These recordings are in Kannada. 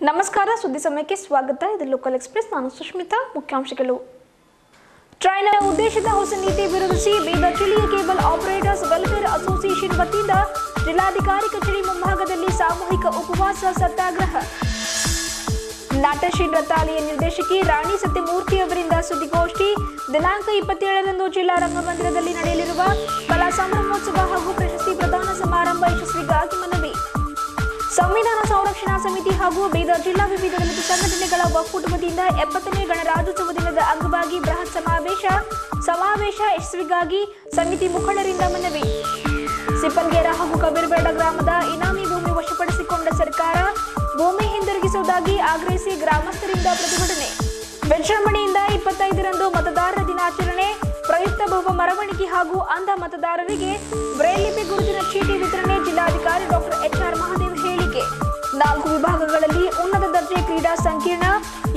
ನಮಸ್ಕಾರ ಸುದ್ದಿ ಸಮಯಕ್ಕೆ ಸ್ವಾಗತ. ಇದು ಲೋಕಲ್ ಎಕ್ಸ್‌ಪ್ರೆಸ್. ನಾನು ಸುಷ್ಮಿತಾ. ಮುಖ್ಯಾಂಶಗಳು. ಟ್ರೈನ್ ಉದ್ದೇಶದ ಹೊಸ ನೀತಿ ವಿರೋಧಿಸಿ ಬೀದರ್ ಜಿಲ್ಲೆಯ ಕೇಬಲ್ ಆಪರೇಟರ್ಸ್ ವೆಲ್ಫೇರ್ ಅಸೋಸಿಯೇಷನ್ ವತಿಯಿಂದ ಜಿಲ್ಲಾಧಿಕಾರಿ ಕಚೇರಿ ಮುಂಭಾಗದಲ್ಲಿ ಸಾಮೂಹಿಕ ಉಪವಾಸ ಸತ್ಯಾಗ್ರಹ. ನಾಟಶ್ರೀ ರತಾಳಿಯ ನಿರ್ದೇಶಕಿ ರಾಣಿ ಸತ್ಯಮೂರ್ತಿ ಅವರಿಂದ ಸುದ್ದಿಗೋಷ್ಠಿ. ದಿನಾಂಕ 27ರಂದು ಜಿಲ್ಲಾ ರಂಗಮಂದಿರದಲ್ಲಿ ನಡೆಯಲಿರುವ ಕಲಾ ಸಂಭ್ರಮೋತ್ಸವ ಹಾಗೂ ಪ್ರಶಸ್ತಿ ಪ್ರದಾನ ಸಮಾರಂಭ ಯಶಸ್ವಿಗಾಗಿ ಮನವಿ. ಸಂವಿಧಾನ ಸಂರಕ್ಷಣಾ ಸಮಿತಿ ಹಾಗೂ ಬೀದರ್ ಜಿಲ್ಲಾ ವಿವಿಧ ದಲಿತ ಸಂಘಟನೆಗಳ ಒಕ್ಕೂಟ ವತಿಯಿಂದ 70ನೇ ಗಣರಾಜ್ಯೋತ್ಸವ ದಿನದ ಅಂಗವಾಗಿ ಬೃಹತ್ ಸಮಾವೇಶ ಯಶಸ್ವಿಗಾಗಿ ಸಮಿತಿ ಮುಖಂಡರಿಂದ ಮನವಿ. ಸಿಪ್ಪಲ್ಗೇರ ಹಾಗೂ ಕಬೀರ್ಬೇಡ ಗ್ರಾಮದ ಇನಾಮಿ ಭೂಮಿ ವಶಪಡಿಸಿಕೊಂಡ ಸರ್ಕಾರ, ಭೂಮಿ ಹಿಂದಿರುಗಿಸುವುದಾಗಿ ಆಗ್ರಹಿಸಿ ಗ್ರಾಮಸ್ಥರಿಂದ ಪ್ರತಿಭಟನೆ. ವಿಜೃಂಭಣೆಯಿಂದ 25ರಂದು ಮತದಾರರ ದಿನಾಚರಣೆ ಪ್ರಯುಕ್ತ ಭವ್ಯ ಮೆರವಣಿಗೆ ಹಾಗೂ ಅಂಧ ಮತದಾರರಿಗೆ ಬ್ರೈಲ್ ಲಿಪಿ ಗುರುತಿನ ಚೀಟಿ ವಿತರಣೆ. ಜಿಲ್ಲಾಧಿಕಾರಿ ಡಾಕ್ಟರ್ HR ಮಹಾದೇವ್ ಹೇಳಿಕೆ. 4 ವಿಭಾಗಗಳಲ್ಲಿ ಉನ್ನತ ದರ್ಜೆ ಕ್ರೀಡಾ ಸಂಕೀರ್ಣ.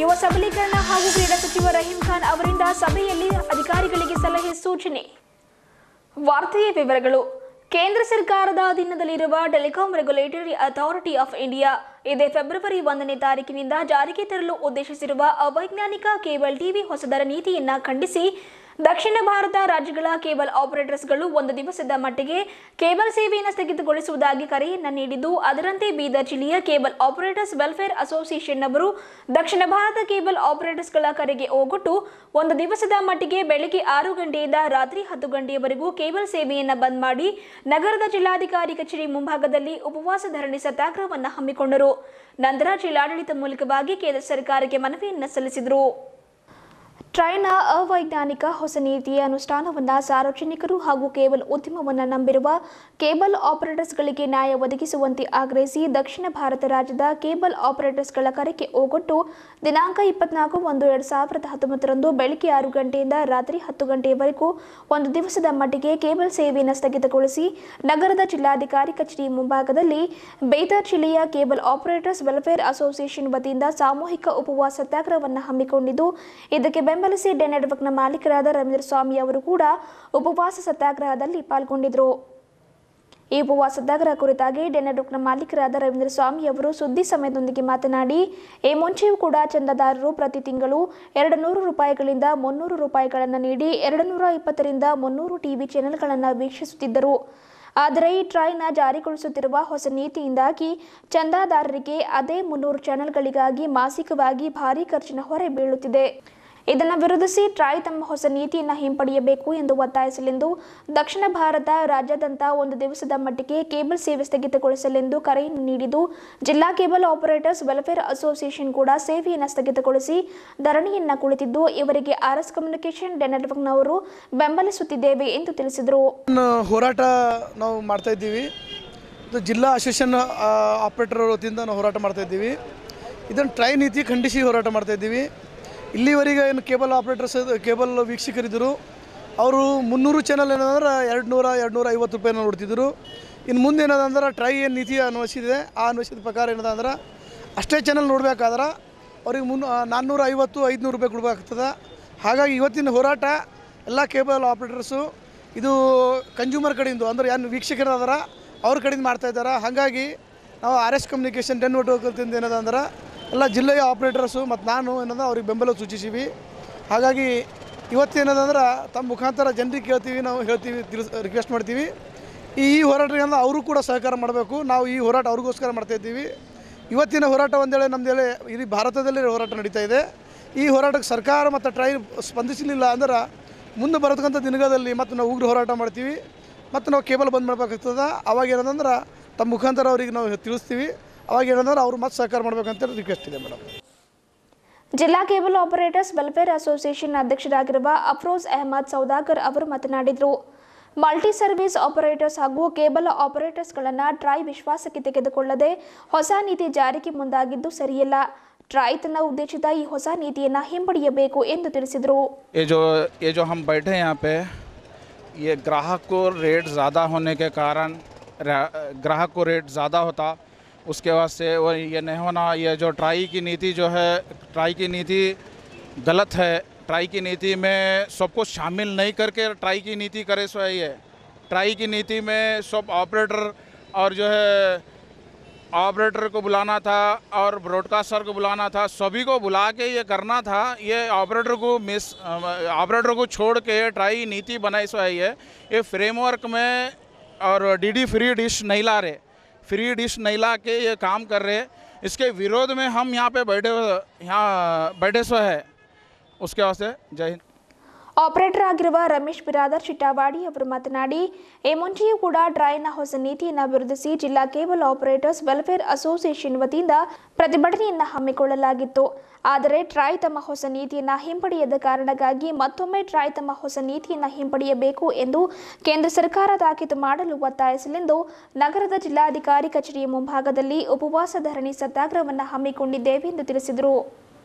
ಯುವ ಸಬಲೀಕರಣ ಹಾಗೂ ಕ್ರೀಡಾ ಸಚಿವ ರಹೀಂ ಖಾನ್ ಅವರಿಂದ ಸಭೆಯಲ್ಲಿ ಅಧಿಕಾರಿಗಳಿಗೆ ಸಲಹೆ ಸೂಚನೆ. ವಾರ್ತೆಯ ವಿವರಗಳು. ಕೇಂದ್ರ ಸರ್ಕಾರದ ಅಧೀನದಲ್ಲಿರುವ telecom regulatory authority of India ಇದೇ ಫೆಬ್ರವರಿ 1ನೇ ತಾರೀಕಿನಿಂದ ಜಾರಿಗೆ ತರಲು ಉದ್ದೇಶಿಸಿರುವ ಅವೈಜ್ಞಾನಿಕ ಕೇಬಲ್ ಟಿವಿ ಹೊಸದರ ನೀತಿಯನ್ನ ಖಂಡಿಸಿ ದಕ್ಷಿಣ ಭಾರತ ರಾಜ್ಯಗಳ ಕೇಬಲ್ ಆಪರೇಟರ್ಸ್ಗಳು ಒಂದು ದಿವಸದ ಮಟ್ಟಿಗೆ ಕೇಬಲ್ ಸೇವೆಯನ್ನು ಸ್ಥಗಿತಗೊಳಿಸುವುದಾಗಿ ಕರೆಯನ್ನ ನೀಡಿದ್ದು, ಅದರಂತೆ ಬೀದರ್ ಜಿಲ್ಲೆಯ ಕೇಬಲ್ ಆಪರೇಟರ್ಸ್ ವೆಲ್ಫೇರ್ ಅಸೋಸಿಯೇಷನ್ ಅವರು ದಕ್ಷಿಣ ಭಾರತ ಕೇಬಲ್ ಆಪರೇಟರ್ಸ್ಗಳ ಕರೆಗೆ ಓಗೊಟ್ಟು ಒಂದು ದಿವಸದ ಮಟ್ಟಿಗೆ ಬೆಳಗ್ಗೆ 6 ಗಂಟೆಯಿಂದ ರಾತ್ರಿ 10 ಗಂಟೆಯವರೆಗೂ ಕೇಬಲ್ ಸೇವೆಯನ್ನು ಬಂದ್ ಮಾಡಿ ನಗರದ ಜಿಲ್ಲಾಧಿಕಾರಿ ಕಚೇರಿ ಮುಂಭಾಗದಲ್ಲಿ ಉಪವಾಸ ಧರಣಿ ಸತ್ಯಾಗ್ರಹವನ್ನು ಹಮ್ಮಿಕೊಂಡರು. ನಂತರ ಜಿಲ್ಲಾಡಳಿತ ಮೂಲಕವಾಗಿ ಕೇಂದ್ರ ಸರ್ಕಾರಕ್ಕೆ ಮನವಿಯನ್ನು ಸಲ್ಲಿಸಿದರು. ಟ್ರೈನ್ನ ಅವೈಜ್ಞಾನಿಕ ಹೊಸ ನೀತಿಯ ಅನುಷ್ಠಾನವನ್ನು ಸಾರ್ವಜನಿಕರು ಹಾಗೂ ಕೇಬಲ್ ಉದ್ಯಮವನ್ನು ನಂಬಿರುವ ಕೇಬಲ್ ಆಪರೇಟರ್ಸ್ಗಳಿಗೆ ನ್ಯಾಯ ಒದಗಿಸುವಂತೆ ಆಗ್ರಹಿಸಿ ದಕ್ಷಿಣ ಭಾರತ ರಾಜ್ಯದ ಕೇಬಲ್ ಆಪರೇಟರ್ಸ್ಗಳ ಕರೆಗೆ ಓಗೊಟ್ಟು ದಿನಾಂಕ 24/1/2019ರಂದು ಬೆಳಗ್ಗೆ 6 ಗಂಟೆಯಿಂದ ರಾತ್ರಿ 10 ಗಂಟೆಯವರೆಗೂ ಒಂದು ದಿವಸದ ಮಟ್ಟಿಗೆ ಕೇಬಲ್ ಸೇವೆಯನ್ನು ಸ್ಥಗಿತಗೊಳಿಸಿ ನಗರದ ಜಿಲ್ಲಾಧಿಕಾರಿ ಕಚೇರಿ ಮುಂಭಾಗದಲ್ಲಿ ಬೀದರ್ ಜಿಲ್ಲೆಯ ಕೇಬಲ್ ಆಪರೇಟರ್ಸ್ ವೆಲ್ಫೇರ್ ಅಸೋಸಿಯೇಷನ್ ವತಿಯಿಂದ ಸಾಮೂಹಿಕ ಉಪವಾಸ ಸತ್ಯಾಗ್ರಹವನ್ನು ಹಮ್ಮಿಕೊಂಡಿದ್ದು, ಇದಕ್ಕೆ ಬೆಂಬಲಿಸಿ ಡೆ ನೆಟ್ವರ್ಕ್ನ ಮಾಲೀಕರಾದ ರವೀಂದ್ರ ಸ್ವಾಮಿ ಅವರು ಕೂಡ ಉಪವಾಸ ಸತ್ಯಾಗ್ರಹದಲ್ಲಿ ಪಾಲ್ಗೊಂಡಿದ್ದರು. ಈ ಉಪವಾಸ ಸತ್ಯಾಗ್ರಹ ಕುರಿತಾಗಿ ಡೆ ನೆಟ್ವರ್ಕ್ನ ಮಾಲೀಕರಾದ ರವೀಂದ್ರ ಸ್ವಾಮಿ ಅವರು ಸುದ್ದಿ ಸಮಯದೊಂದಿಗೆ ಮಾತನಾಡಿ, ಈ ಮುಂಚೆಯೂ ಕೂಡ ಚಂದಾದಾರರು ಪ್ರತಿ ತಿಂಗಳು 200 ರೂಪಾಯಿಗಳಿಂದ 300 ರೂಪಾಯಿಗಳನ್ನು ನೀಡಿ 220ರಿಂದ 300 ಟಿವಿ ಚಾನೆಲ್ಗಳನ್ನು ವೀಕ್ಷಿಸುತ್ತಿದ್ದರು. ಆದರೆ ಈ ಟ್ರೈನ್ ಜಾರಿಗೊಳಿಸುತ್ತಿರುವ ಹೊಸ ನೀತಿಯಿಂದಾಗಿ ಚಂದಾದಾರರಿಗೆ ಅದೇ 300 ಚಾನೆಲ್ಗಳಿಗಾಗಿ ಮಾಸಿಕವಾಗಿ ಭಾರೀ ಖರ್ಚಿನ ಹೊರೆ ಬೀಳುತ್ತಿದೆ. ಇದನ್ನು ವಿರೋಧಿಸಿ ಟ್ರಾಯ್ ತಮ್ಮ ಹೊಸ ನೀತಿಯನ್ನು ಹಿಂಪಡೆಯಬೇಕು ಎಂದು ಒತ್ತಾಯಿಸಲೆಂದು ದಕ್ಷಿಣ ಭಾರತ ರಾಜ್ಯಾದ್ಯಂತ ಒಂದು ದಿವಸದ ಮಟ್ಟಿಗೆ ಕೇಬಲ್ ಸೇವೆ ಸ್ಥಗಿತಗೊಳಿಸಲೆಂದು ಕರೆಯನ್ನು ನೀಡಿದ್ದು, ಜಿಲ್ಲಾ ಕೇಬಲ್ ಆಪರೇಟರ್ಸ್ ವೆಲ್ಫೇರ್ ಅಸೋಸಿಯೇಷನ್ ಕೂಡ ಸೇವೆಯನ್ನು ಸ್ಥಗಿತಗೊಳಿಸಿ ಧರಣಿಯನ್ನ ಕುಳಿತಿದ್ದು, ಇವರಿಗೆ RS ಕಮ್ಯುನಿಕೇಷನ್ ಡೆ ನೆಟ್ವರ್ಕ್ನವರು ಬೆಂಬಲಿಸುತ್ತಿದ್ದೇವೆ ಎಂದು ತಿಳಿಸಿದರು. ಹೋರಾಟ ನಾವು ಮಾಡ್ತಾ ಇದ್ದೀವಿ. ಇದು ಜಿಲ್ಲಾ ಅಸೋಸಿಯೇಷನ್ ಆಪರೇಟರ್ ವತಿಯಿಂದ ನಾವು ಹೋರಾಟ ಮಾಡ್ತಾ ಇದ್ದೀವಿ. ಇದನ್ನು ಟ್ರೈ ನೀತಿ ಖಂಡಿಸಿ ಹೋರಾಟ ಮಾಡ್ತಾ ಇದ್ದೀವಿ. ಇಲ್ಲಿವರೆಗೆ ಏನು ಕೇಬಲ್ ಆಪರೇಟರ್ಸ್ ಕೇಬಲ್ ವೀಕ್ಷಕರಿದ್ದರು, ಅವರು 300 ಚಾನಲ್ ಏನಂದ್ರೆ 200-250 ರೂಪಾಯಿನ ನೋಡ್ತಿದ್ರು. ಇನ್ನು ಮುಂದೆ ಏನದಂದ್ರೆ ಟ್ರೈ ಏನು ನೀತಿ ಅನ್ವಯಿಸಿದೆ, ಆ ಅನ್ವಯಿಸಿದ ಪ್ರಕಾರ ಏನದಂದ್ರೆ ಅಷ್ಟೇ ಚಾನಲ್ ನೋಡಬೇಕಾದ್ರೆ ಅವ್ರಿಗೆ 450-500 ರೂಪಾಯಿ ಕೊಡಬೇಕಾಗ್ತದೆ. ಹಾಗಾಗಿ ಇವತ್ತಿನ ಹೋರಾಟ ಎಲ್ಲ ಕೇಬಲ್ ಆಪರೇಟರ್ಸು ಇದು ಕನ್ಸ್ಯೂಮರ್ ಕಡೆಯಿಂದ ಅಂದ್ರೆ ಏನು ವೀಕ್ಷಕರದಾರ ಅವ್ರ ಕಡೆಯಿಂದ ಮಾಡ್ತಾಯಿದ್ದಾರೆ. ಹಾಗಾಗಿ ನಾವು RS ಕಮ್ಯುನಿಕೇಷನ್ ಡೆ ನೆಟ್ವರ್ಕ್ದಿಂದ ಏನದಂದ್ರೆ ಎಲ್ಲ ಜಿಲ್ಲೆಯ ಆಪ್ರೇಟರ್ಸು ಮತ್ತು ನಾನು ಏನಂದ್ರೆ ಅವ್ರಿಗೆ ಬೆಂಬಲ ಸೂಚಿಸಿವಿ. ಹಾಗಾಗಿ ಇವತ್ತೇನದಂದ್ರೆ ತಮ್ಮ ಮುಖಾಂತರ ಜನರಿಗೆ ಕೇಳ್ತೀವಿ, ನಾವು ಹೇಳ್ತೀವಿ, ರಿಕ್ವೆಸ್ಟ್ ಮಾಡ್ತೀವಿ. ಈ ಹೋರಾಟಕ್ಕೆ ಅವರು ಕೂಡ ಸಹಕಾರ ಮಾಡಬೇಕು. ನಾವು ಈ ಹೋರಾಟ ಅವ್ರಿಗೋಸ್ಕರ ಮಾಡ್ತಾಯಿದ್ದೀವಿ. ಇವತ್ತಿನ ಹೋರಾಟ ಒಂದೇಳೆ ನಮ್ಮದೇಳೆ ಇಡೀ ಭಾರತದಲ್ಲಿ ಹೋರಾಟ ನಡೀತಾ ಇದೆ. ಈ ಹೋರಾಟಕ್ಕೆ ಸರ್ಕಾರ ಮತ್ತು ಟ್ರೈನ್ ಸ್ಪಂದಿಸಲಿಲ್ಲ ಅಂದ್ರೆ ಮುಂದೆ ಬರತಕ್ಕಂಥ ದಿನಗಳಲ್ಲಿ ಮತ್ತು ನಾವು ಉಗ್ರ ಹೋರಾಟ ಮಾಡ್ತೀವಿ ಮತ್ತು ನಾವು ಕೇಬಲ್ ಬಂದ್ ಮಾಡಬೇಕಾಗ್ತದೆ. ಅವಾಗ ಏನಂದ್ರೆ ತಮ್ಮ ಮುಖಾಂತರ ಅವ್ರಿಗೆ ನಾವು ತಿಳಿಸ್ತೀವಿ. ಅವಾಗ ಏನಂದ್ರೆ ಅವರು ಮತ್ತೆ ಸಹಕಾರ ಮಾಡಬೇಕಂತ ರಿಕ್ವೆಸ್ಟ್ ಇದೆ ಮೇಡಮ್. ಜಿಲ್ಲಾ ಕೇಬಲ್ ಆಪರೇಟರ್ಸ್ ವೆಲ್ಫೇರ್ ಅಸೋಸಿಯೇಷನ್ ಅಧ್ಯಕ್ಷರಾಗಿರುವ ಅಫ್ರೋಜ್ ಅಹಮದ್ ಸೌದಾಗರ್ ಅವರು ಮಾತನಾಡಿದರು. ಮಲ್ಟಿ ಸರ್ವಿಸ್ ಆಪರೇಟರ್ಸ್ ಹಾಗೂ ಕೇಬಲ್ ಆಪರೇಟರ್ಸ್ಗಳನ್ನು ಟ್ರಾಯ್ ವಿಶ್ವಾಸಕ್ಕೆ ತೆಗೆದುಕೊಳ್ಳದೆ ಹೊಸ ನೀತಿ ಜಾರಿಗೆ ಮುಂದಾಗಿದ್ದು ಸರಿಯಲ್ಲ. ಟ್ರಾಯ್ ತನ್ನ ಉದ್ದೇಶಿತ ಈ ಹೊಸ ನೀತಿಯನ್ನು ಹಿಂಪಡೆಯಬೇಕು ಎಂದು ತಿಳಿಸಿದರು. ये ग्राहक को रेट ज़्यादा होने के कारण ग्राहक को रेट ज़्यादा होता, उसके वास्ते वो ये नहीं होना. ये जो ट्राई की नीति जो है, ट्राई की नीति गलत है. ट्राई की नीति में सबको शामिल नहीं करके ट्राई की नीति करे सो है. ये ट्राई की नीति में सब ऑपरेटर और जो है ऑपरेटर को बुलाना था और ब्रॉडकास्टर को बुलाना था, सभी को बुला के ये करना था। ये ऑपरेटर को छोड़ के ट्राई नीति बनाई सो है ये फ्रेमवर्क में, और डीडी फ्री डिश नहीं ला रहे, फ्री डिश नहीं ला के ये काम कर रहे। इसके विरोध में हम यहाँ पे बैठे सो है। उसके वास्ते जय हिंद। ಆಪರೇಟರ್ ಆಗಿರುವ ರಮೇಶ್ ಬಿರಾದರ್ ಚಿಟ್ಟಾವಾಡಿ ಅವರು ಮಾತನಾಡಿ, ಈ ಮುಂಚೆಯೂ ಕೂಡ ಟ್ರಾಯ್ನ ಹೊಸ ನೀತಿಯನ್ನು ವಿರೋಧಿಸಿ ಜಿಲ್ಲಾ ಕೇಬಲ್ ಆಪರೇಟರ್ಸ್ ವೆಲ್ಫೇರ್ ಅಸೋಸಿಯೇಷನ್ ವತಿಯಿಂದ ಪ್ರತಿಭಟನೆಯನ್ನು ಹಮ್ಮಿಕೊಳ್ಳಲಾಗಿತ್ತು. ಆದರೆ ಟ್ರಾಯ್ ತಮ್ಮ ಹೊಸ ನೀತಿಯನ್ನು ಹಿಂಪಡೆಯದ ಕಾರಣಕ್ಕಾಗಿ ಮತ್ತೊಮ್ಮೆ ಟ್ರಾಯ್ ತಮ್ಮ ಹೊಸ ನೀತಿಯನ್ನು ಹಿಂಪಡೆಯಬೇಕು ಎಂದು ಕೇಂದ್ರ ಸರ್ಕಾರ ತಾಕೀತು ಮಾಡಲು ಒತ್ತಾಯಿಸಲೆಂದು ನಗರದ ಜಿಲ್ಲಾಧಿಕಾರಿ ಕಚೇರಿಯ ಮುಂಭಾಗದಲ್ಲಿ ಉಪವಾಸ ಧರಣಿ ಸತ್ಯಾಗ್ರಹವನ್ನು ಹಮ್ಮಿಕೊಂಡಿದ್ದೇವೆ ಎಂದು ತಿಳಿಸಿದರು.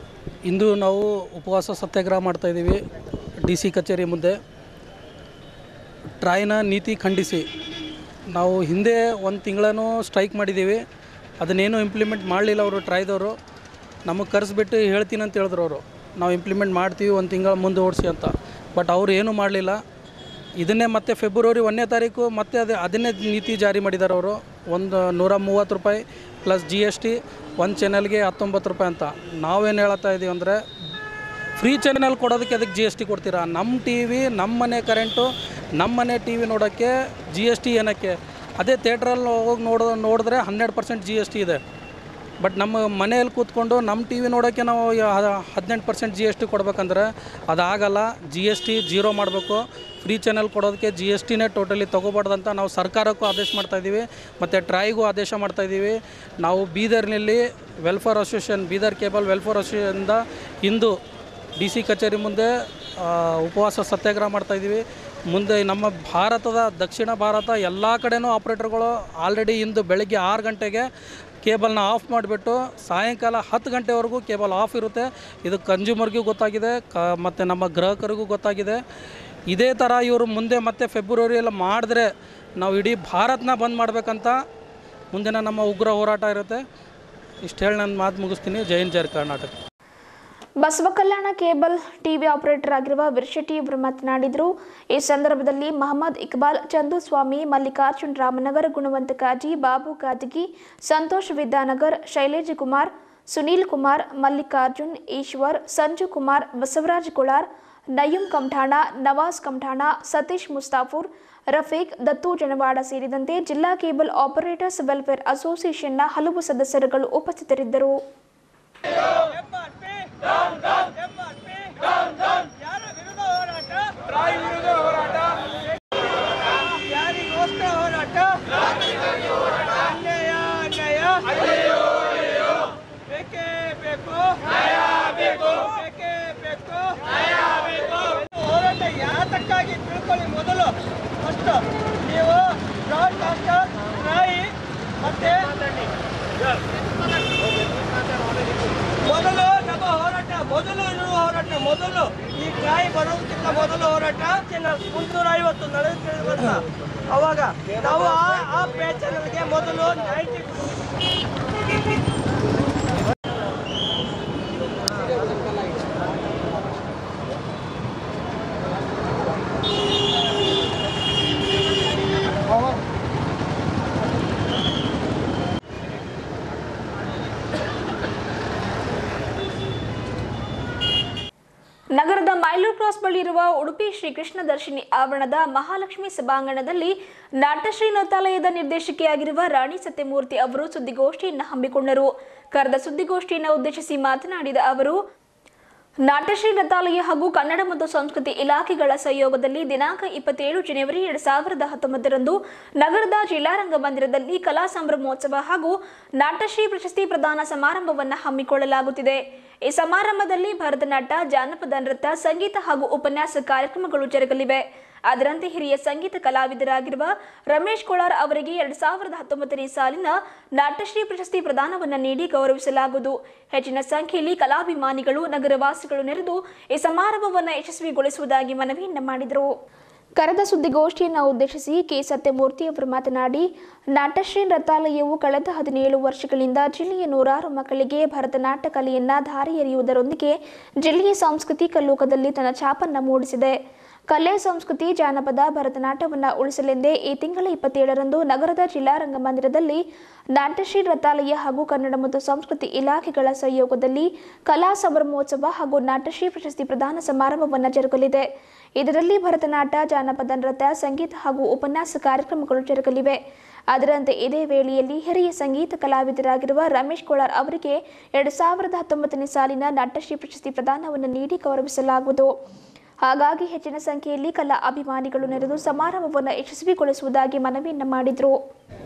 ಇಂದು ನಾವು ಉಪವಾಸ ಸತ್ಯಾಗ್ರಹ ಮಾಡ್ತಾ ಇದ್ದೀವಿ DC ಕಚೇರಿ ಮುಂದೆ. ಟ್ರಾಯ್ನ ನೀತಿ ಖಂಡಿಸಿ ನಾವು ಹಿಂದೆ ಒಂದು ತಿಂಗಳೂ ಸ್ಟ್ರೈಕ್ ಮಾಡಿದ್ದೀವಿ. ಅದನ್ನೇನು ಇಂಪ್ಲಿಮೆಂಟ್ ಮಾಡಲಿಲ್ಲ ಅವರು ಟ್ರಾಯ್ದವರು. ನಮಗೆ ಕರೆಸ್ಬಿಟ್ಟು ಹೇಳ್ತೀನಿ ಅಂತ ಹೇಳಿದ್ರು ಅವರು, ನಾವು ಇಂಪ್ಲಿಮೆಂಟ್ ಮಾಡ್ತೀವಿ ಒಂದು ತಿಂಗಳ ಮುಂದೆ ಓಡಿಸಿ ಅಂತ. ಬಟ್ ಅವರು ಏನೂ ಮಾಡಲಿಲ್ಲ. ಇದನ್ನೇ ಮತ್ತೆ ಫೆಬ್ರವರಿ 1ನೇ ತಾರೀಕು ಮತ್ತೆ ಅದನ್ನೇ ನೀತಿ ಜಾರಿ ಮಾಡಿದ್ದಾರೆ ಅವರು. ಒಂದು 130 ರೂಪಾಯಿ ಪ್ಲಸ್ GST, ಒಂದು ಚಾನಲ್ಗೆ 19 ರೂಪಾಯಿ ಅಂತ. ನಾವೇನು ಹೇಳ್ತಾ ಇದ್ದೀವಿ ಅಂದರೆ, ಫ್ರೀ ಚಾನಲ್ ಕೊಡೋದಕ್ಕೆ ಅದಕ್ಕೆ GST ಕೊಡ್ತೀರಾ? ನಮ್ಮ ಟಿ ವಿ, ನಮ್ಮ ಮನೆ ಕರೆಂಟು, ನಮ್ಮ ಮನೆ ಟಿ ವಿ ನೋಡೋಕ್ಕೆ GST ಏನಕ್ಕೆ? ಅದೇ ಥಿಯೇಟ್ರಲ್ಲಿ ಹೋಗಿ ನೋಡಿದ್ರೆ 100% GST ಇದೆ. ಬಟ್ ನಮ್ಮ ಮನೆಯಲ್ಲಿ ಕೂತ್ಕೊಂಡು ನಮ್ಮ ಟಿ ವಿ ನೋಡೋಕ್ಕೆ ನಾವು 18% GST ಕೊಡ್ಬೇಕಂದ್ರೆ ಅದಾಗಲ್ಲ. GST 0 ಮಾಡಬೇಕು. ಫ್ರೀ ಚಾನಲ್ ಕೊಡೋದಕ್ಕೆ GSTನೇ ಟೋಟಲಿ ತೊಗೋಬಾರ್ದಂತ ನಾವು ಸರ್ಕಾರಕ್ಕೂ ಆದೇಶ ಮಾಡ್ತಾಯಿದ್ದೀವಿ, ಮತ್ತು ಟ್ರಾಯ್ಗೂ ಆದೇಶ ಮಾಡ್ತಾಯಿದ್ದೀವಿ. ನಾವು ಬೀದರ್ನಲ್ಲಿ welfare association, Bidar cable welfare ಅಸೋಸಿಯೇಷನ್ನಿಂದ ಇಂದು DC ಕಚೇರಿ ಮುಂದೆ ಉಪವಾಸ ಸತ್ಯಾಗ್ರಹ ಮಾಡ್ತಾಯಿದ್ದೀವಿ. ಮುಂದೆ ನಮ್ಮ ಭಾರತದ ದಕ್ಷಿಣ ಭಾರತ ಎಲ್ಲ ಕಡೆನೂ ಆಪ್ರೇಟರ್ಗಳು ಆಲ್ರೆಡಿ ಇಂದು ಬೆಳಗ್ಗೆ 6 ಗಂಟೆಗೆ ಕೇಬಲ್ನ ಆಫ್ ಮಾಡಿಬಿಟ್ಟು ಸಾಯಂಕಾಲ 10 ಗಂಟೆವರೆಗೂ ಕೇಬಲ್ ಆಫ್ ಇರುತ್ತೆ. ಇದು ಕನ್ಸ್ಯೂಮರ್ಗೂ ಗೊತ್ತಾಗಿದೆ, ಮತ್ತು ನಮ್ಮ ಗ್ರಾಹಕರಿಗೂ ಗೊತ್ತಾಗಿದೆ. ಇದೇ ಥರ ಇವರು ಮುಂದೆ ಮತ್ತೆ ಫೆಬ್ರವರಿಯೆಲ್ಲ ಮಾಡಿದ್ರೆ ನಾವು ಇಡೀ ಭಾರತನ ಬಂದ್ ಮಾಡಬೇಕಂತ ಮುಂದಿನ ನಮ್ಮ ಉಗ್ರ ಹೋರಾಟ ಇರುತ್ತೆ. ಇಷ್ಟು ಹೇಳಿ ನಾನು ಮಾತು ಮುಗಿಸ್ತೀನಿ. ಜೈ ಹಿಂದ್, ಜೈ Karnataka. Basavakalyan cable TV operator ಆಗಿರುವ ವಿರ್ಶೆಟ್ಟಿ ಅವರು ಮಾತನಾಡಿದರು. ಈ ಸಂದರ್ಭದಲ್ಲಿ ಮಹಮ್ಮದ್ ಇಕ್ಬಾಲ್, ಚಂದುಸ್ವಾಮಿ, ಮಲ್ಲಿಕಾರ್ಜುನ್ ರಾಮನಗರ್, ಗುಣವಂತ ಕಾಜಿ, ಬಾಬು ಕಾಜಗಿ, ಸಂತೋಷ್ ವಿದ್ಯಾನಗರ್, ಶೈಲೇಜ್ ಕುಮಾರ್, ಸುನೀಲ್ ಕುಮಾರ್, ಮಲ್ಲಿಕಾರ್ಜುನ್, ಈಶ್ವರ್, ಸಂಜು ಕುಮಾರ್, ಬಸವರಾಜ್ ಕುಳಾರ್, ನಯೂಮ್ ಕಮಠಾಣ, ನವಾಜ್ ಕಮಠಾಣ, ಸತೀಶ್ ಮುಸ್ತಾಫೂರ್, ರಫೀಕ್, ದತ್ತು ಜನವಾಡ ಸೇರಿದಂತೆ ಜಿಲ್ಲಾ ಕೇಬಲ್ ಆಪರೇಟರ್ಸ್ ವೆಲ್ಫೇರ್ ಅಸೋಸಿಯೇಷನ್ನ ಹಲವು ಸದಸ್ಯರುಗಳು ಉಪಸ್ಥಿತರಿದ್ದರು. ಯಾತಕ್ಕಾಗಿ ತಿಳ್ಕೊಳ್ಳಿ. ಮೊದಲು ಫಸ್ಟ್ ನೀವು ಬ್ರಾಡ್ಕಾಸ್ಟರ್, ಟ್ರಾಯ್ ಮತ್ತೆ ಮೊದಲು ನಮ್ಮ ಹೋರಾಟ, ಮೊದಲು ಇರುವ ಹೋರಾಟ, ಮೊದಲು ಈ ಟ್ರಾಯ್ ಬರೋದಕ್ಕಿಂತ ಮೊದಲು ಹೋರಾಟ 350 ನಡೆಯುತ್ತಿರುವಂತ. ಅವಾಗ ನಾವು ಆ ಪೇ ಚಾನಲ್ಗೆ ಮೊದಲು 90 ನಗರದ ಮೈಲೂರು ಕ್ರಾಸ್ ಬಳಿ ಇರುವ ಉಡುಪಿ ಶ್ರೀ ಕೃಷ್ಣ ದರ್ಶಿನಿ ಆವರಣದ ಮಹಾಲಕ್ಷ್ಮಿ ಸಭಾಂಗಣದಲ್ಲಿ ನಾಟ್ಯಶ್ರೀ ನೃತ್ಯಾಲಯದ ನಿರ್ದೇಶಕಿಯಾಗಿರುವ ರಾಣಿ ಸತ್ಯಮೂರ್ತಿ ಅವರು ಸುದ್ದಿಗೋಷ್ಠಿಯನ್ನು ಹಮ್ಮಿಕೊಂಡರು. ಕರೆದ ಸುದ್ದಿಗೋಷ್ಠಿಯನ್ನು ಉದ್ದೇಶಿಸಿ ಮಾತನಾಡಿದ ಅವರು, ನಾಟ್ಯಶ್ರೀ ನೃತ್ಯಾಲಯ ಹಾಗೂ ಕನ್ನಡ ಮತ್ತು ಸಂಸ್ಕೃತಿ ಇಲಾಖೆಗಳ ಸಹಯೋಗದಲ್ಲಿ ದಿನಾಂಕ 27 ಜನವರಿ 2019ರಂದು ನಗರದ ಜಿಲ್ಲಾ ರಂಗಮಂದಿರದಲ್ಲಿ ಕಲಾ ಸಂಭ್ರಮೋತ್ಸವ ಹಾಗೂ ನಾಟ್ಯಶ್ರೀ ಪ್ರಶಸ್ತಿ ಪ್ರದಾನ ಸಮಾರಂಭವನ್ನು ಹಮ್ಮಿಕೊಳ್ಳಲಾಗುತ್ತಿದೆ. ಈ ಸಮಾರಂಭದಲ್ಲಿ ಭರತನಾಟ್ಯ, ಜಾನಪದ ನೃತ್ಯ, ಸಂಗೀತ ಹಾಗೂ ಉಪನ್ಯಾಸ ಕಾರ್ಯಕ್ರಮಗಳು ಜರುಗಲಿವೆ. ಅದರಂತೆ ಹಿರಿಯ ಸಂಗೀತ ಕಲಾವಿದರಾಗಿರುವ ರಮೇಶ್ ಕೋಳಾರ್ ಅವರಿಗೆ 2019ನೇ ಸಾಲಿನ ನಾಟ್ಯಶ್ರೀ ಪ್ರಶಸ್ತಿ ಪ್ರದಾನವನ್ನು ನೀಡಿ ಗೌರವಿಸಲಾಗುವುದು. ಹೆಚ್ಚಿನ ಸಂಖ್ಯೆಯಲ್ಲಿ ಕಲಾಭಿಮಾನಿಗಳು, ನಗರವಾಸಿಗಳು ನೆರೆದು ಈ ಸಮಾರಂಭವನ್ನು ಯಶಸ್ವಿಗೊಳಿಸುವುದಾಗಿ ಮನವಿಯನ್ನು ಮಾಡಿದರು. ಕರೆದ ಸುದ್ದಿಗೋಷ್ಠಿಯನ್ನು ಉದ್ದೇಶಿಸಿ ಕೆ ಸತ್ಯಮೂರ್ತಿ ಅವರು ಮಾತನಾಡಿ, ನಾಟ್ಯಶ್ರೀ ನೃತ್ಯಾಲಯವು ಕಳೆದ 17 ವರ್ಷಗಳಿಂದ ಜಿಲ್ಲೆಯ 100 ಮಕ್ಕಳಿಗೆ ಭರತನಾಟ್ಯ ಕಲೆಯನ್ನು ಧಾರೆ ಎರೆಯುವುದರೊಂದಿಗೆ ಜಿಲ್ಲೆಯ ಸಾಂಸ್ಕೃತಿಕ ಲೋಕದಲ್ಲಿ ತನ್ನ ಛಾಪನ್ನು ಮೂಡಿಸಿದೆ. ಕಲೆ ಸಂಸ್ಕೃತಿ ಜಾನಪದ ಭರತನಾಟ್ಯವನ್ನು ಉಳಿಸಲೆಂದೇ ಈ ತಿಂಗಳ 27ರಂದು ನಗರದ ಜಿಲ್ಲಾ ರಂಗಮಂದಿರದಲ್ಲಿ ನಾಟ್ಯಶ್ರೀ ರಥಾಲಯ ಹಾಗೂ ಕನ್ನಡ ಮತ್ತು ಸಂಸ್ಕೃತಿ ಇಲಾಖೆಗಳ ಸಹಯೋಗದಲ್ಲಿ ಕಲಾ ಸಂಭ್ರಮೋತ್ಸವ ಹಾಗೂ ನಾಟ್ಯಶ್ರೀ ಪ್ರಶಸ್ತಿ ಪ್ರದಾನ ಸಮಾರಂಭವನ್ನು ಜರುಗಲಿದೆ. ಇದರಲ್ಲಿ ಭರತನಾಟ್ಯ, ಜಾನಪದ ನೃತ್ಯ, ಸಂಗೀತ ಹಾಗೂ ಉಪನ್ಯಾಸ ಕಾರ್ಯಕ್ರಮಗಳು ಜರುಗಲಿವೆ. ಅದರಂತೆ ಇದೇ ವೇಳೆಯಲ್ಲಿ ಹಿರಿಯ ಸಂಗೀತ ಕಲಾವಿದರಾಗಿರುವ ರಮೇಶ್ ಕೋಲಾರ್ ಅವರಿಗೆ 2019ನೇ ಸಾಲಿನ ನಾಟ್ಯಶ್ರೀ ಪ್ರಶಸ್ತಿ ಪ್ರದಾನವನ್ನು ನೀಡಿ ಗೌರವಿಸಲಾಗುವುದು. ಹಾಗಾಗಿ ಹೆಚ್ಚಿನ ಸಂಖ್ಯೆಯಲ್ಲಿ ಕಲಾ ಅಭಿಮಾನಿಗಳು ನೆರೆದು ಸಮಾರಂಭವನ್ನು ಯಶಸ್ವಿಗೊಳಿಸುವುದಾಗಿ ಮನವಿಯನ್ನು ಮಾಡಿದರು.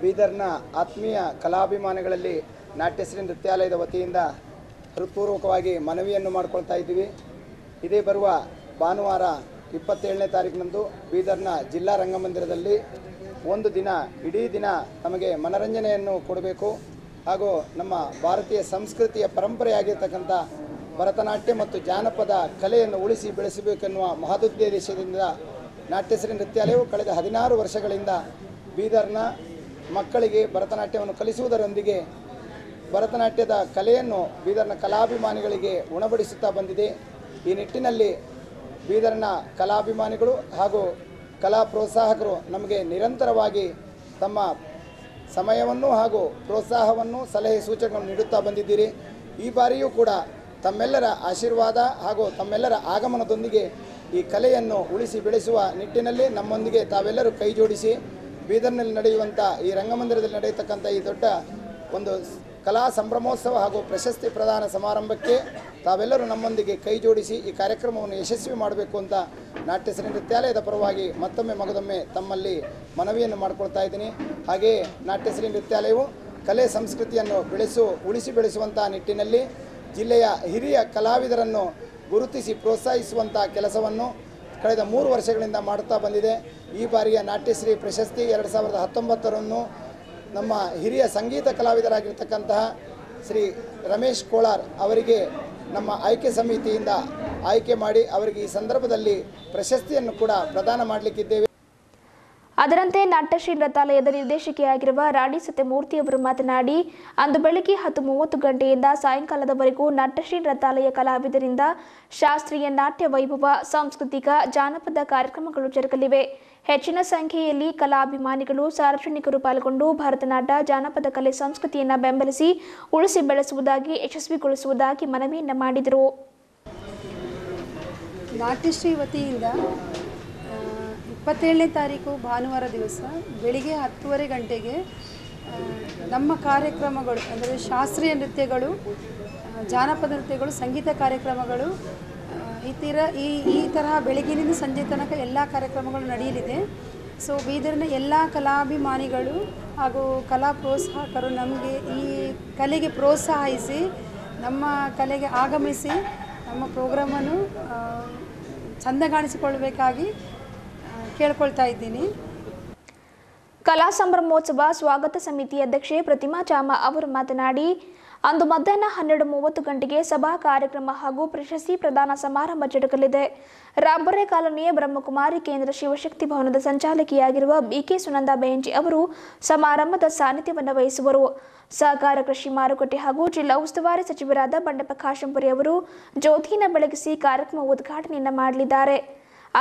ಬೀದರ್ನ ಆತ್ಮೀಯ ಕಲಾಭಿಮಾನಿಗಳಲ್ಲಿ ನಾಟ್ಯಶ್ರೀ ನೃತ್ಯಾಲಯದ ವತಿಯಿಂದ ಹೃತ್ಪೂರ್ವಕವಾಗಿ ಮನವಿಯನ್ನು ಮಾಡಿಕೊಳ್ತಾ ಇದ್ದೀವಿ. ಇದೇ ಬರುವ ಭಾನುವಾರ 27ನೇ ತಾರೀಕಿನಂದು ಬೀದರ್ನ ಜಿಲ್ಲಾ ರಂಗಮಂದಿರದಲ್ಲಿ ಒಂದು ದಿನ ಇಡೀ ದಿನ ನಮಗೆ ಮನರಂಜನೆಯನ್ನು ಕೊಡಬೇಕು ಹಾಗೂ ನಮ್ಮ ಭಾರತೀಯ ಸಂಸ್ಕೃತಿಯ ಪರಂಪರೆಯಾಗಿರ್ತಕ್ಕಂಥ ಭರತನಾಟ್ಯ ಮತ್ತು ಜಾನಪದ ಕಲೆಯನ್ನು ಉಳಿಸಿ ಬೆಳೆಸಬೇಕೆನ್ನುವ ಮಹದುದ್ದೇಶದಿಂದ ನಾಟ್ಯಶ್ರೀ ನೃತ್ಯಾಲಯವು ಕಳೆದ 16 ವರ್ಷಗಳಿಂದ ಬೀದರ್ನ ಮಕ್ಕಳಿಗೆ ಭರತನಾಟ್ಯವನ್ನು ಕಲಿಸುವುದರೊಂದಿಗೆ ಭರತನಾಟ್ಯದ ಕಲೆಯನ್ನು ಬೀದರ್ನ ಕಲಾಭಿಮಾನಿಗಳಿಗೆ ಉಣಬಡಿಸುತ್ತಾ ಬಂದಿದೆ. ಈ ನಿಟ್ಟಿನಲ್ಲಿ ಬೀದರ್ನ ಕಲಾಭಿಮಾನಿಗಳು ಹಾಗೂ ಕಲಾ ಪ್ರೋತ್ಸಾಹಕರು ನಮಗೆ ನಿರಂತರವಾಗಿ ತಮ್ಮ ಸಮಯವನ್ನು ಹಾಗೂ ಪ್ರೋತ್ಸಾಹವನ್ನು ಸಲಹೆ ಸೂಚನೆಗಳನ್ನು ನೀಡುತ್ತಾ ಬಂದಿದ್ದೀರಿ. ಈ ಬಾರಿಯೂ ಕೂಡ ತಮ್ಮೆಲ್ಲರ ಆಶೀರ್ವಾದ ಹಾಗೂ ತಮ್ಮೆಲ್ಲರ ಆಗಮನದೊಂದಿಗೆ ಈ ಕಲೆಯನ್ನು ಉಳಿಸಿ ಬೆಳೆಸುವ ನಿಟ್ಟಿನಲ್ಲಿ ನಮ್ಮೊಂದಿಗೆ ತಾವೆಲ್ಲರೂ ಕೈ ಜೋಡಿಸಿ ಬೀದರ್ನಲ್ಲಿ ನಡೆಯುವಂಥ ಈ ರಂಗಮಂದಿರದಲ್ಲಿ ನಡೆಯತಕ್ಕಂಥ ಈ ದೊಡ್ಡ ಒಂದು ಕಲಾ ಸಂಭ್ರಮೋತ್ಸವ ಹಾಗೂ ಪ್ರಶಸ್ತಿ ಪ್ರದಾನ ಸಮಾರಂಭಕ್ಕೆ ತಾವೆಲ್ಲರೂ ನಮ್ಮೊಂದಿಗೆ ಕೈ ಜೋಡಿಸಿ ಈ ಕಾರ್ಯಕ್ರಮವನ್ನು ಯಶಸ್ವಿ ಮಾಡಬೇಕು ಅಂತ ನಾಟ್ಯಶ್ರೀ ನೃತ್ಯಾಲಯದ ಪರವಾಗಿ ಮತ್ತೊಮ್ಮೆ ಮಗದೊಮ್ಮೆ ತಮ್ಮಲ್ಲಿ ಮನವಿಯನ್ನು ಮಾಡಿಕೊಳ್ತಾ ಇದ್ದೀನಿ. ಹಾಗೆಯೇ ನಾಟ್ಯಶ್ರೀ ನೃತ್ಯಾಲಯವು ಕಲೆ ಸಂಸ್ಕೃತಿಯನ್ನು ಉಳಿಸಿ ಬೆಳೆಸುವಂಥ ನಿಟ್ಟಿನಲ್ಲಿ ಜಿಲ್ಲೆಯ ಹಿರಿಯ ಕಲಾವಿದರನ್ನು ಗುರುತಿಸಿ ಪ್ರೋತ್ಸಾಹಿಸುವಂಥ ಕೆಲಸವನ್ನು ಕಳೆದ 3 ವರ್ಷಗಳಿಂದ ಮಾಡುತ್ತಾ ಬಂದಿದೆ. ಈ ಬಾರಿಯ ನಾಟ್ಯಶ್ರೀ ಪ್ರಶಸ್ತಿ 2019 ನಮ್ಮ ಹಿರಿಯ ಸಂಗೀತ ಕಲಾವಿದರಾಗಿರ್ತಕ್ಕಂತಹ ಶ್ರೀ ರಮೇಶ್ ಕೋಲಾರ್ ಅವರಿಗೆ ನಮ್ಮ ಆಯ್ಕೆ ಸಮಿತಿಯಿಂದ ಆಯ್ಕೆ ಮಾಡಿ ಅವರಿಗೆ ಈ ಸಂದರ್ಭದಲ್ಲಿ ಪ್ರಶಸ್ತಿಯನ್ನು ಕೂಡ ಪ್ರದಾನ ಮಾಡಲಿಕ್ಕಿದ್ದೇವೆ. ಅದರಂತೆ ನಾಟ್ಯಶ್ರೀ ರಥಾಲಯದ ನಿರ್ದೇಶಕಿಯಾಗಿರುವ ರಾಣಿ ಸತ್ಯಮೂರ್ತಿ ಅವರು ಮಾತನಾಡಿ, ಅಂದು ಬೆಳಗ್ಗೆ 10:30 ಗಂಟೆಯಿಂದ ಸಾಯಂಕಾಲದವರೆಗೂ ನಾಟ್ಯಶ್ರೀ ರಥಾಲಯ ಕಲಾವಿದರಿಂದ ಶಾಸ್ತ್ರೀಯ ನಾಟ್ಯ ವೈಭವ, ಸಾಂಸ್ಕೃತಿಕ, ಜಾನಪದ ಕಾರ್ಯಕ್ರಮಗಳು ಜರುಗಲಿವೆ. ಹೆಚ್ಚಿನ ಸಂಖ್ಯೆಯಲ್ಲಿ ಕಲಾಭಿಮಾನಿಗಳು, ಸಾರ್ವಜನಿಕರು ಪಾಲ್ಗೊಂಡು ಭರತನಾಟ್ಯ, ಜಾನಪದ ಕಲೆ ಸಂಸ್ಕೃತಿಯನ್ನು ಬೆಂಬಲಿಸಿ ಉಳಿಸಿ ಬೆಳೆಸುವುದಾಗಿ, ಯಶಸ್ವಿಗೊಳಿಸುವುದಾಗಿ ಮನವಿಯನ್ನು ಮಾಡಿದರು. ನಾಟ್ಯಶ್ರೀ ವತಿಯಿಂದ 27ನೇ ತಾರೀಕು ಭಾನುವಾರ ದಿವಸ ಬೆಳಿಗ್ಗೆ 10:30 ಗಂಟೆಗೆ ನಮ್ಮ ಕಾರ್ಯಕ್ರಮಗಳು ಅಂದರೆ ಶಾಸ್ತ್ರೀಯ ನೃತ್ಯಗಳು, ಜಾನಪದ ನೃತ್ಯಗಳು, ಸಂಗೀತ ಕಾರ್ಯಕ್ರಮಗಳು ಈ ತರಹ ಬೆಳಗಿನಿಂದ ಸಂಜೆ ತನಕ ಎಲ್ಲ ಕಾರ್ಯಕ್ರಮಗಳು ನಡೆಯಲಿದೆ. ಸೊ ಬೀದರ್ನ ಎಲ್ಲ ಕಲಾಭಿಮಾನಿಗಳು ಹಾಗೂ ಕಲಾ ಪ್ರೋತ್ಸಾಹಕರು ನಮಗೆ ಈ ಕಲೆಗೆ ಪ್ರೋತ್ಸಾಹಿಸಿ ನಮ್ಮ ಕಲೆಗೆ ಆಗಮಿಸಿ ನಮ್ಮ ಪ್ರೋಗ್ರಾಮನ್ನು ಚೆಂದಗಾಣಿಸಿಕೊಳ್ಳಬೇಕಾಗಿ ಕೇಳ್ಕೊಳ್ತಾ ಇದ್ದೀನಿ. ಕಲಾ ಸಂಭ್ರಮೋತ್ಸವ ಸ್ವಾಗತ ಸಮಿತಿ ಅಧ್ಯಕ್ಷೆ ಪ್ರತಿಮಾ ಚಾಮ ಅವರು ಮಾತನಾಡಿ, ಅಂದು ಮಧ್ಯಾಹ್ನ 12:30 ಗಂಟೆಗೆ ಸಭಾ ಕಾರ್ಯಕ್ರಮ ಹಾಗೂ ಪ್ರಶಸ್ತಿ ಪ್ರದಾನ ಸಮಾರಂಭ ಜರುಗಲಿದೆ. ರಾಂಬೊರೆ ಕಾಲೋನಿಯ ಬ್ರಹ್ಮಕುಮಾರಿ ಕೇಂದ್ರ ಶಿವಶಕ್ತಿ ಭವನದ ಸಂಚಾಲಕಿಯಾಗಿರುವ ಬಿಕೆ ಸುನಂದಾ ಬೆಂಜಿ ಅವರು ಸಮಾರಂಭದ ಸಾನ್ನಿಧ್ಯವನ್ನು ವಹಿಸುವರು. ಸಹಕಾರ ಕೃಷಿ ಮಾರುಕಟ್ಟೆ ಹಾಗೂ ಜಿಲ್ಲಾ ಉಸ್ತುವಾರಿ ಸಚಿವರಾದ ಬಂಡೆಪ್ಪ ಕಾಶಂಪುರಿ ಅವರು ಜ್ಯೋತಿಯನ್ನು ಬೆಳಗಿಸಿ ಕಾರ್ಯಕ್ರಮ ಉದ್ಘಾಟನೆಯನ್ನು ಮಾಡಲಿದ್ದಾರೆ.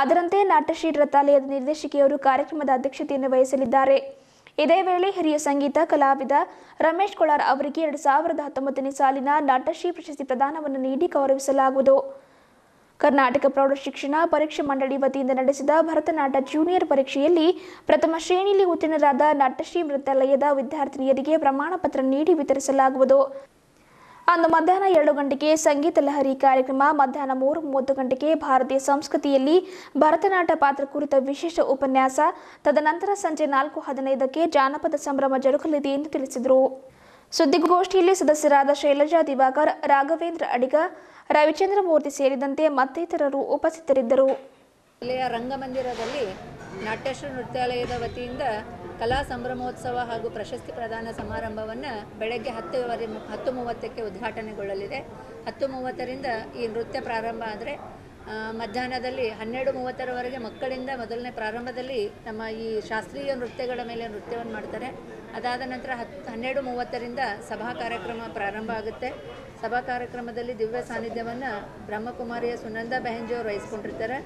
ಅದರಂತೆ ನಾಟ್ಯಶ್ರೀ ರಥಾಲಯದ ನಿರ್ದೇಶಕಿಯವರು ಕಾರ್ಯಕ್ರಮದ ಅಧ್ಯಕ್ಷತೆಯನ್ನು ವಹಿಸಲಿದ್ದಾರೆ. ಇದೇ ವೇಳೆ ಹಿರಿಯ ಸಂಗೀತ ಕಲಾವಿದ ರಮೇಶ್ ಕೋಲಾರ್ ಅವರಿಗೆ 2019ನೇ ಸಾಲಿನ ನಾಟ್ಯಶ್ರೀ ಪ್ರಶಸ್ತಿ ಪ್ರದಾನವನ್ನು ನೀಡಿ ಗೌರವಿಸಲಾಗುವುದು. ಕರ್ನಾಟಕ ಪ್ರೌಢ ಶಿಕ್ಷಣ ಪರೀಕ್ಷಾ ಮಂಡಳಿ ವತಿಯಿಂದ ನಡೆಸಿದ ಭರತನಾಟ್ಯ ಜೂನಿಯರ್ ಪರೀಕ್ಷೆಯಲ್ಲಿ ಪ್ರಥಮ ಶ್ರೇಣಿಯಲ್ಲಿ ಉತ್ತೀರ್ಣರಾದ ನಾಟ್ಯಶ್ರೀ ವೃತ್ತಾಲಯದ ವಿದ್ಯಾರ್ಥಿನಿಯರಿಗೆ ಪ್ರಮಾಣ ಪತ್ರ ನೀಡಿ ವಿತರಿಸಲಾಗುವುದು. ಅಂದು ಮಧ್ಯಾಹ್ನ 2 ಗಂಟೆಗೆ ಸಂಗೀತ ಲಹರಿ ಕಾರ್ಯಕ್ರಮ, ಮಧ್ಯಾಹ್ನ 3:30 ಗಂಟೆಗೆ ಭಾರತೀಯ ಸಂಸ್ಕೃತಿಯಲ್ಲಿ ಭರತನಾಟ್ಯ ಪಾತ್ರ ಕುರಿತ ವಿಶೇಷ ಉಪನ್ಯಾಸ, ತದನಂತರ ಸಂಜೆ 4:15ಕ್ಕೆ ಜಾನಪದ ಸಂಭ್ರಮ ಜರುಗಲಿದೆ ಎಂದು ತಿಳಿಸಿದರು. ಸುದ್ದಿಗೋಷ್ಠಿಯಲ್ಲಿ ಸದಸ್ಯರಾದ ಶೈಲಜಾ ದಿವಾಕರ್, ರಾಘವೇಂದ್ರ ಅಡಿಗ, ರವಿಚಂದ್ರ ಮೂರ್ತಿ ಸೇರಿದಂತೆ ಮತ್ತಿತರರು ಉಪಸ್ಥಿತರಿದ್ದರು. ಜಿಲ್ಲೆಯ ರಂಗಮಂದಿರದಲ್ಲಿ ನಾಟ್ಯಶ್ರೀ ನೃತ್ಯಾಲಯದ ವತಿಯಿಂದ ಕಲಾ ಸಂಭ್ರಮೋತ್ಸವ ಹಾಗೂ ಪ್ರಶಸ್ತಿ ಪ್ರದಾನ ಸಮಾರಂಭವನ್ನು ಬೆಳಗ್ಗೆ 10:30ಕ್ಕೆ ಉದ್ಘಾಟನೆಗೊಳ್ಳಲಿದೆ. 10:30ರಿಂದ ಈ ನೃತ್ಯ ಪ್ರಾರಂಭ ಆದರೆ ಮಧ್ಯಾಹ್ನದಲ್ಲಿ 12:30ರವರೆಗೆ ಮಕ್ಕಳಿಂದ ಮೊದಲನೇ ಪ್ರಾರಂಭದಲ್ಲಿ ನಮ್ಮ ಈ ಶಾಸ್ತ್ರೀಯ ನೃತ್ಯಗಳ ಮೇಲೆ ನೃತ್ಯವನ್ನು ಮಾಡ್ತಾರೆ. ಅದಾದ ನಂತರ 12:30ರಿಂದ ಸಭಾ ಕಾರ್ಯಕ್ರಮ ಪ್ರಾರಂಭ ಆಗುತ್ತೆ. ಸಭಾ ಕಾರ್ಯಕ್ರಮದಲ್ಲಿ ದಿವ್ಯ ಸಾನ್ನಿಧ್ಯವನ್ನು ಬ್ರಹ್ಮಕುಮಾರಿಯ ಸುನಂದಾ ಬೆಹೆಂಜಿ ಅವರು ವಹಿಸ್ಕೊಂಡಿರ್ತಾರೆ.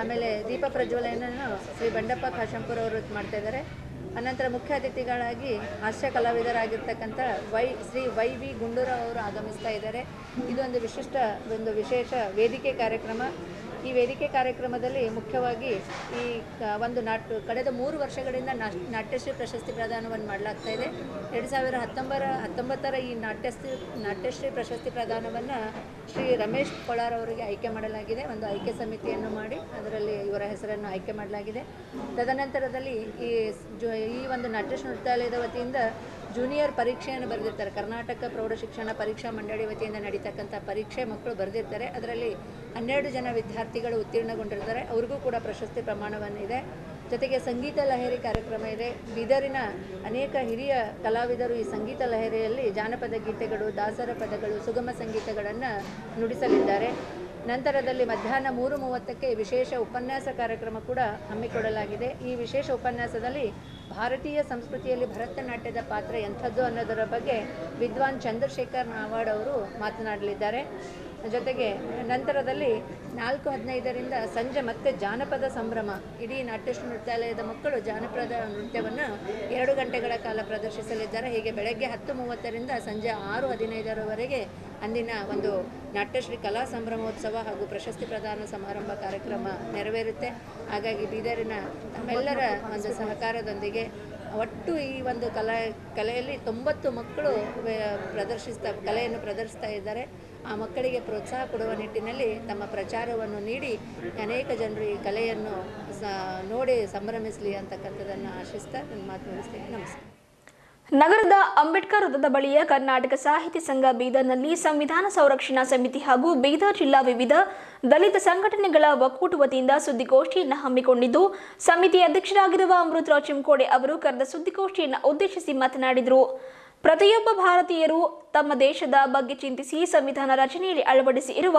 ಆಮೇಲೆ ದೀಪ ಪ್ರಜ್ವಲನೆಯನ್ನು ಶ್ರೀ ಬಂಡಪ್ಪ ಕಾಶಂಪುರ ಅವರು ಮಾಡ್ತಾ ಇದ್ದಾರೆ. ಅನಂತರ ಮುಖ್ಯ ಅತಿಥಿಗಳಾಗಿ ಹಾಸ್ಯ ಕಲಾವಿದರಾಗಿರ್ತಕ್ಕಂಥ ಶ್ರೀ ವೈ.ವಿ. ಗುಂಡೂರಾವ್ ಅವರು ಆಗಮಿಸ್ತಾ ಇದ್ದಾರೆ. ಇದೊಂದು ವಿಶೇಷ ವೇದಿಕೆ ಕಾರ್ಯಕ್ರಮ. ಈ ವೇದಿಕೆ ಕಾರ್ಯಕ್ರಮದಲ್ಲಿ ಮುಖ್ಯವಾಗಿ ಈ ಕಳೆದ 3 ವರ್ಷಗಳಿಂದ ನಾಟ್ಯಶ್ರೀ ಪ್ರಶಸ್ತಿ ಪ್ರದಾನವನ್ನು ಮಾಡಲಾಗ್ತಾ ಇದೆ. 2019ರ ಈ ನಾಟ್ಯಶ್ರೀ ಪ್ರಶಸ್ತಿ ಪ್ರದಾನವನ್ನು ಶ್ರೀ ರಮೇಶ್ ಕೊಳಾರ್ ಅವರಿಗೆ ಆಯ್ಕೆ ಮಾಡಲಾಗಿದೆ. ಒಂದು ಆಯ್ಕೆ ಸಮಿತಿಯನ್ನು ಮಾಡಿ ಅದರಲ್ಲಿ ಇವರ ಹೆಸರನ್ನು ಆಯ್ಕೆ ಮಾಡಲಾಗಿದೆ. ತದನಂತರದಲ್ಲಿ ಈ ಒಂದು ನಾಟ್ಯಶ್ರೀ ನೃತ್ಯಾಲಯದ ವತಿಯಿಂದ ಜೂನಿಯರ್ ಪರೀಕ್ಷೆಯನ್ನು ಬರೆದಿರ್ತಾರೆ. ಕರ್ನಾಟಕ ಪ್ರೌಢಶಿಕ್ಷಣ ಪರೀಕ್ಷಾ ಮಂಡಳಿ ವತಿಯಿಂದ ನಡೀತಕ್ಕಂಥ ಪರೀಕ್ಷೆ ಮಕ್ಕಳು ಬರೆದಿರ್ತಾರೆ. ಅದರಲ್ಲಿ 12 ಜನ ವಿದ್ಯಾರ್ಥಿಗಳು ಉತ್ತೀರ್ಣಗೊಂಡಿರ್ತಾರೆ. ಅವ್ರಿಗೂ ಕೂಡ ಪ್ರಶಸ್ತಿ ಪ್ರಮಾಣವನ್ನಿದೆ. ಜೊತೆಗೆ ಸಂಗೀತ ಲಹರಿ ಕಾರ್ಯಕ್ರಮ ಇದೆ. ಬೀದರಿನ ಅನೇಕ ಹಿರಿಯ ಕಲಾವಿದರು ಈ ಸಂಗೀತ ಲಹರಿಯಲ್ಲಿ ಜಾನಪದ ಗೀತೆಗಳು, ದಾಸರ ಪದಗಳು, ಸುಗಮ ಸಂಗೀತಗಳನ್ನು ನುಡಿಸಲಿದ್ದಾರೆ. ನಂತರದಲ್ಲಿ ಮಧ್ಯಾಹ್ನ 3:30ಕ್ಕೆ ವಿಶೇಷ ಉಪನ್ಯಾಸ ಕಾರ್ಯಕ್ರಮ ಕೂಡ ಹಮ್ಮಿಕೊಳ್ಳಲಾಗಿದೆ. ಈ ವಿಶೇಷ ಉಪನ್ಯಾಸದಲ್ಲಿ ಭಾರತೀಯ ಸಂಸ್ಕೃತಿಯಲ್ಲಿ ಭರತನಾಟ್ಯದ ಪಾತ್ರ ಎಂಥದ್ದು ಅನ್ನೋದರ ಬಗ್ಗೆ ವಿದ್ವಾನ್ ಚಂದ್ರಶೇಖರ್ ನಾವಾಡ್ ಅವರು ಮಾತನಾಡಲಿದ್ದಾರೆ. ಜೊತೆಗೆ ನಂತರದಲ್ಲಿ 4:15ರಿಂದ ಸಂಜೆ ಮತ್ತೆ ಜಾನಪದ ಸಂಭ್ರಮ. ಇಡೀ ನಾಟ್ಯಶ್ರೀ ನೃತ್ಯಾಲಯದ ಮಕ್ಕಳು ಜಾನಪದ ನೃತ್ಯವನ್ನು 2 ಗಂಟೆಗಳ ಕಾಲ ಪ್ರದರ್ಶಿಸಲಿದ್ದಾರೆ. ಹೀಗೆ ಬೆಳಗ್ಗೆ 10:30ರಿಂದ ಸಂಜೆ 6:15ರವರೆಗೆ ಅಂದಿನ ಒಂದು ನಾಟ್ಯಶ್ರೀ ಕಲಾ ಸಂಭ್ರಮೋತ್ಸವ ಹಾಗೂ ಪ್ರಶಸ್ತಿ ಪ್ರದಾನ ಸಮಾರಂಭ ಕಾರ್ಯಕ್ರಮ ನೆರವೇರುತ್ತೆ. ಹಾಗಾಗಿ ಬೀದರಿನ ನಮ್ಮೆಲ್ಲರ ಒಂದು ಸಹಕಾರದೊಂದಿಗೆ ಒಟ್ಟು ಈ ಒಂದು ಕಲೆಯಲ್ಲಿ 90 ಮಕ್ಕಳು ಕಲೆಯನ್ನು ಪ್ರದರ್ಶಿಸ್ತಾ ಇದ್ದಾರೆ. ಆ ಮಕ್ಕಳಿಗೆ ಪ್ರೋತ್ಸಾಹ ಕೊಡುವ ನಿಟ್ಟಿನಲ್ಲಿ ತಮ್ಮ ಪ್ರಚಾರವನ್ನು ನೀಡಿ ಅನೇಕ ಜನರು ಈ ಕಲೆಯನ್ನು ನೋಡಿ ಸಂಭ್ರಮಿಸಲಿ ಅಂತಕ್ಕಂಥದ್ದನ್ನು ಆಶಿಸ್ತಾ ನನ್ನ ಮಾತು ಮುಗಿಸ್ತೇನೆ. ನಮಸ್ಕಾರ. ನಗರದ ಅಂಬೇಡ್ಕರ್ ವೃತ್ತದ ಬಳಿಯ ಕರ್ನಾಟಕ ಸಾಹಿತ್ಯ ಸಂಘ ಬೀದರ್ನಲ್ಲಿ ಸಂವಿಧಾನ ಸಂರಕ್ಷಣಾ ಸಮಿತಿ ಹಾಗೂ ಬೀದರ್ ಜಿಲ್ಲಾ ವಿವಿಧ ದಲಿತ ಸಂಘಟನೆಗಳ ಒಕ್ಕೂಟ ವತಿಯಿಂದ ಸುದ್ದಿಗೋಷ್ಠಿಯನ್ನು ಹಮ್ಮಿಕೊಂಡಿದ್ದು, ಸಮಿತಿಯ ಅಧ್ಯಕ್ಷರಾಗಿರುವ ಅಮೃತರಾವ್ ಚಿಮ್ಕೋಡೆ ಅವರು ಕರೆದ ಸುದ್ದಿಗೋಷ್ಠಿಯನ್ನು ಉದ್ದೇಶಿಸಿ ಮಾತನಾಡಿದರು. ಪ್ರತಿಯೊಬ್ಬ ಭಾರತೀಯರು ತಮ್ಮ ದೇಶದ ಬಗ್ಗೆ ಚಿಂತಿಸಿ ಸಂವಿಧಾನ ರಚನೆಯಲ್ಲಿ ಅಳವಡಿಸಿ ಇರುವ